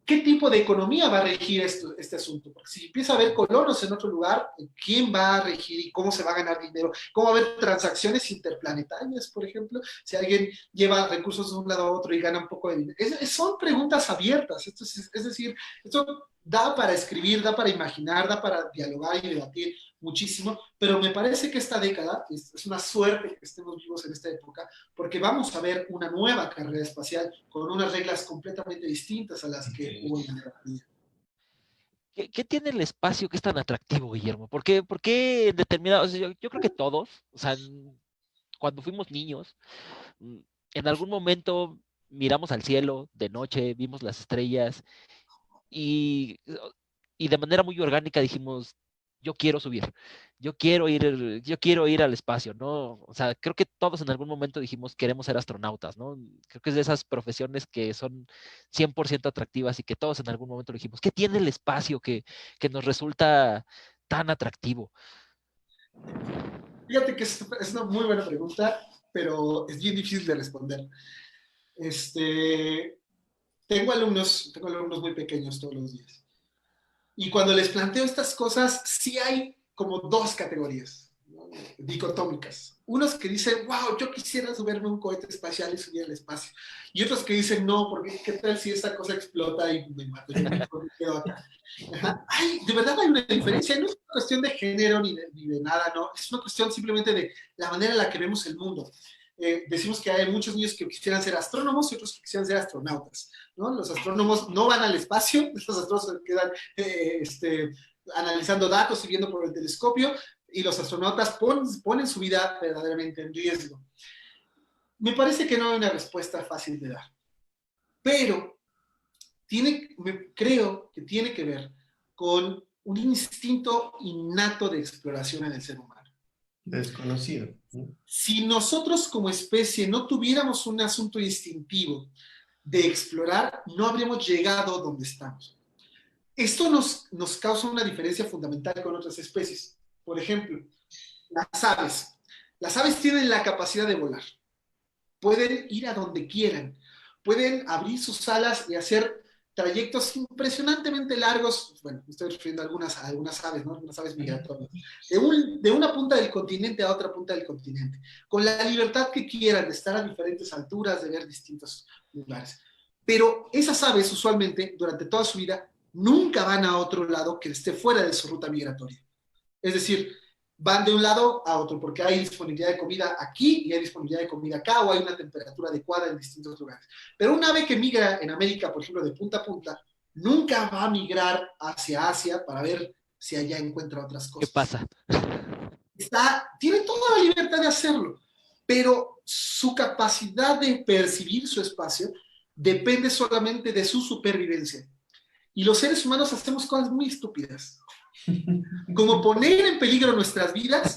D: ¿qué tipo de economía va a regir este asunto? Porque si empieza a haber colonos en otro lugar, ¿quién va a regir y cómo se va a ganar dinero? ¿Cómo va a haber transacciones interplanetarias, por ejemplo? Si alguien lleva recursos de un lado a otro y gana un poco de dinero. Son preguntas abiertas. Es decir, esto da para escribir, da para imaginar, da para dialogar y debatir muchísimo, pero me parece que esta década es una suerte que estemos vivos en esta época, porque vamos a ver una nueva carrera espacial con unas reglas completamente distintas a las que hubo en la Guerra Fría.
A: ¿Qué tiene el espacio que es tan atractivo, Guillermo? ¿Por qué en determinados, yo creo que todos, o sea, cuando fuimos niños, en algún momento miramos al cielo de noche, vimos las estrellas y y de manera muy orgánica dijimos, yo quiero subir, yo quiero ir al espacio, ¿no? O sea, creo que todos en algún momento dijimos, queremos ser astronautas, ¿no? Creo que es de esas profesiones que son 100% atractivas y que todos en algún momento dijimos, ¿qué tiene el espacio que nos resulta tan atractivo?
D: Fíjate que es una muy buena pregunta, pero es bien difícil de responder. Este, tengo alumnos muy pequeños todos los días. Y cuando les planteo estas cosas, sí hay como dos categorías, ¿no? Dicotómicas. Unos que dicen, wow, yo quisiera subirme a un cohete espacial y subir al espacio. Y otros que dicen, no, porque qué tal si esta cosa explota y me mato, yo me quedo acá. De verdad hay una diferencia, no es una cuestión de género ni de nada, no, es una cuestión simplemente de la manera en la que vemos el mundo. Decimos que hay muchos niños que quisieran ser astrónomos y otros que quisieran ser astronautas, ¿no? Los astrónomos no van al espacio, los astrónomos se quedan analizando datos y viendo por el telescopio, y los astronautas ponen su vida verdaderamente en riesgo. Me parece que no hay una respuesta fácil de dar, pero creo que tiene que ver con un instinto innato de exploración en el ser humano.
C: Desconocido.
D: Si nosotros como especie no tuviéramos un asunto instintivo de explorar, no habríamos llegado donde estamos. Esto nos causa una diferencia fundamental con otras especies. Por ejemplo, las aves. Las aves tienen la capacidad de volar. Pueden ir a donde quieran. Pueden abrir sus alas y hacer trayectos impresionantemente largos. Bueno, me estoy refiriendo a algunas aves, ¿no? Algunas aves migratorias. De una punta del continente a otra punta del continente. Con la libertad que quieran de estar a diferentes alturas, de ver distintos lugares. Pero esas aves, usualmente, durante toda su vida, nunca van a otro lado que esté fuera de su ruta migratoria. Es decir, van de un lado a otro porque hay disponibilidad de comida aquí y hay disponibilidad de comida acá, o hay una temperatura adecuada en distintos lugares. Pero un ave que migra en América, por ejemplo, de punta a punta, nunca va a migrar hacia Asia para ver si allá encuentra otras cosas.
A: ¿Qué pasa?
D: Tiene toda la libertad de hacerlo, pero su capacidad de percibir su espacio depende solamente de su supervivencia. Y los seres humanos hacemos cosas muy estúpidas, como poner en peligro nuestras vidas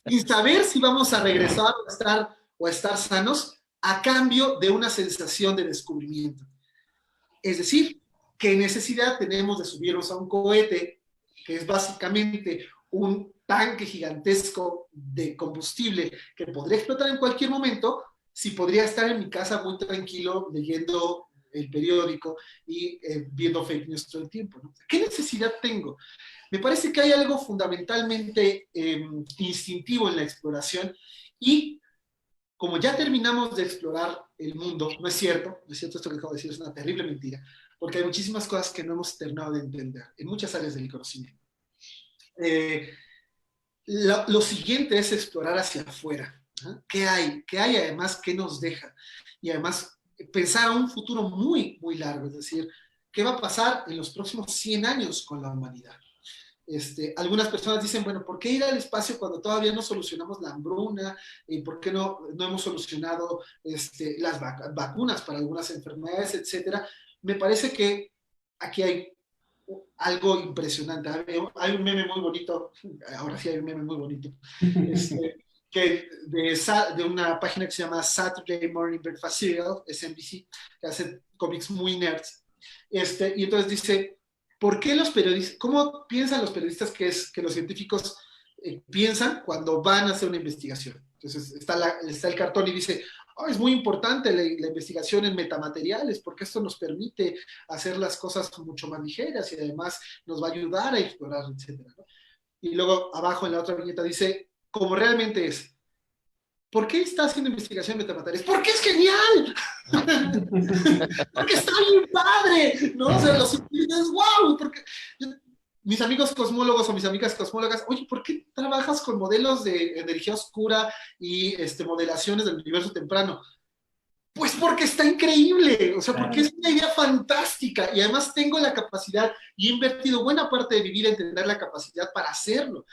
D: sin saber si vamos a regresar o a estar sanos a cambio de una sensación de descubrimiento. Es decir, ¿qué necesidad tenemos de subirnos a un cohete que es básicamente un tanque gigantesco de combustible que podría explotar en cualquier momento, si podría estar en mi casa muy tranquilo leyendo el periódico y viendo fake news todo el tiempo, ¿no? ¿Qué necesidad tengo? Me parece que hay algo fundamentalmente instintivo en la exploración, y como ya terminamos de explorar el mundo, no es cierto esto que acabo de decir, es una terrible mentira, porque hay muchísimas cosas que no hemos terminado de entender en muchas áreas del conocimiento. Lo siguiente es explorar hacia afuera, ¿no? ¿Qué hay? ¿Qué hay además? ¿Qué nos deja? Y además pensar a un futuro muy, muy largo, es decir, ¿qué va a pasar en los próximos 100 años con la humanidad? Algunas personas dicen, bueno, ¿por qué ir al espacio cuando todavía no solucionamos la hambruna? ¿Por qué no hemos solucionado las vacunas para algunas enfermedades, etcétera? Me parece que aquí hay algo impresionante. Hay un meme muy bonito, ahora sí hay un meme muy bonito, que de una página que se llama Saturday Morning Breakfast Cereal, SNBC, que hace cómics muy nerds. Y entonces dice, ¿por qué los periodistas, cómo piensan los periodistas que los científicos piensan cuando van a hacer una investigación? Entonces está el cartón y dice, oh, es muy importante la investigación en metamateriales porque esto nos permite hacer las cosas mucho más ligeras y además nos va a ayudar a explorar, etcétera, ¿no? Y luego abajo en la otra viñeta dice, como realmente es. ¿Por qué está haciendo investigación en metamateriales? ¡Porque es genial! ¡Porque está bien padre! ¿No? O sea, los científicos, ¡wow! Porque mis amigos cosmólogos o mis amigas cosmólogas, oye, ¿por qué trabajas con modelos de energía oscura y modelaciones del universo temprano? Pues porque está increíble, o sea, porque es una idea fantástica y además tengo la capacidad y he invertido buena parte de mi vida en tener la capacidad para hacerlo.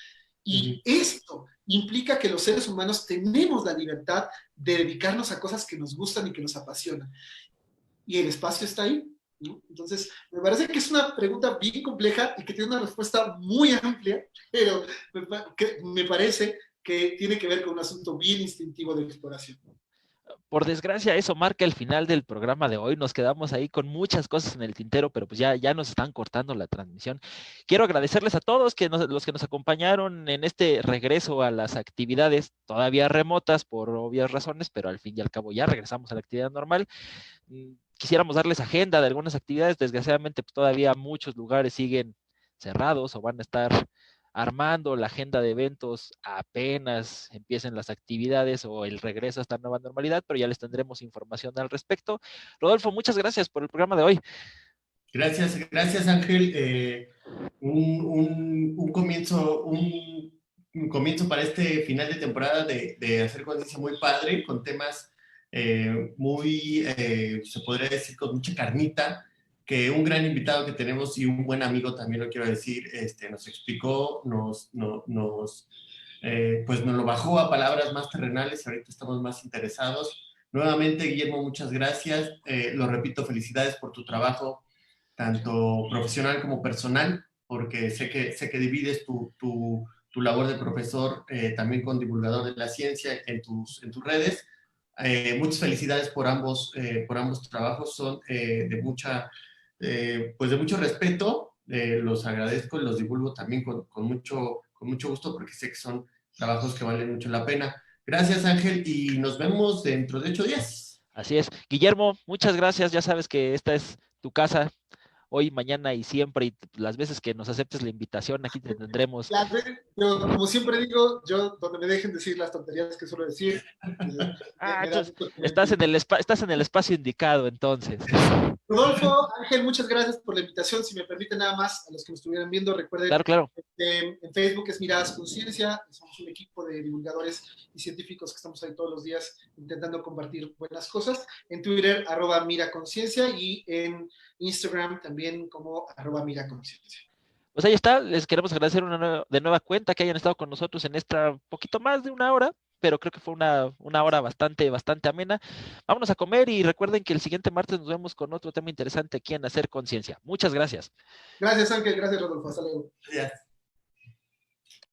D: Y esto implica que los seres humanos tenemos la libertad de dedicarnos a cosas que nos gustan y que nos apasionan. Y el espacio está ahí. ¿no? Entonces, me parece que es una pregunta bien compleja y que tiene una respuesta muy amplia, pero me parece que tiene que ver con un asunto bien instintivo de exploración.
A: Por desgracia, eso marca el final del programa de hoy. Nos quedamos ahí con muchas cosas en el tintero, pero pues ya nos están cortando la transmisión. Quiero agradecerles a todos los que nos acompañaron en este regreso a las actividades todavía remotas por obvias razones, pero al fin y al cabo ya regresamos a la actividad normal. Quisiéramos darles agenda de algunas actividades. Desgraciadamente, pues todavía muchos lugares siguen cerrados o van a estar armando la agenda de eventos apenas empiecen las actividades o el regreso a esta nueva normalidad, pero ya les tendremos información al respecto. Rodolfo, muchas gracias por el programa de hoy.
C: Gracias Ángel. Un comienzo para este final de temporada de Hacer Conciencia muy padre, con temas muy, se podría decir, con mucha carnita, que un gran invitado que tenemos y un buen amigo, también lo quiero decir, nos explicó, pues nos lo bajó a palabras más terrenales y ahorita estamos más interesados. Nuevamente, Guillermo, muchas gracias. Lo repito, felicidades por tu trabajo, tanto profesional como personal, porque sé que divides tu labor de profesor también con divulgador de la ciencia en tus redes. Muchas felicidades por ambos trabajos, son de mucho respeto. Los agradezco y los divulgo también con mucho gusto, porque sé que son trabajos que valen mucho la pena. Gracias, Ángel, y nos vemos dentro de 8 días.
A: Así es. Guillermo, muchas gracias. Ya sabes que esta es tu casa hoy, mañana y siempre, y las veces que nos aceptes la invitación, aquí te tendremos.
D: Yo, como siempre digo, yo donde me dejen decir las tonterías que suelo decir.
A: Entonces, estás en el espacio indicado, entonces.
D: Rodolfo, Ángel, muchas gracias por la invitación. Si me permite nada más, a los que me estuvieran viendo, recuerden,
A: Claro.
D: En Facebook es Miradas Conciencia, somos un equipo de divulgadores y científicos que estamos ahí todos los días intentando compartir buenas cosas. En Twitter, @miraconciencia, y en Instagram también como @miraconciencia.
A: Pues ahí está, les queremos agradecer de nueva cuenta que hayan estado con nosotros en esta poquito más de una hora, pero creo que fue una hora bastante amena. Vámonos a comer y recuerden que el siguiente martes nos vemos con otro tema interesante aquí en Hacer Conciencia. Muchas gracias.
D: Gracias, Ángel. Gracias, Rodolfo. Hasta luego.
C: Gracias.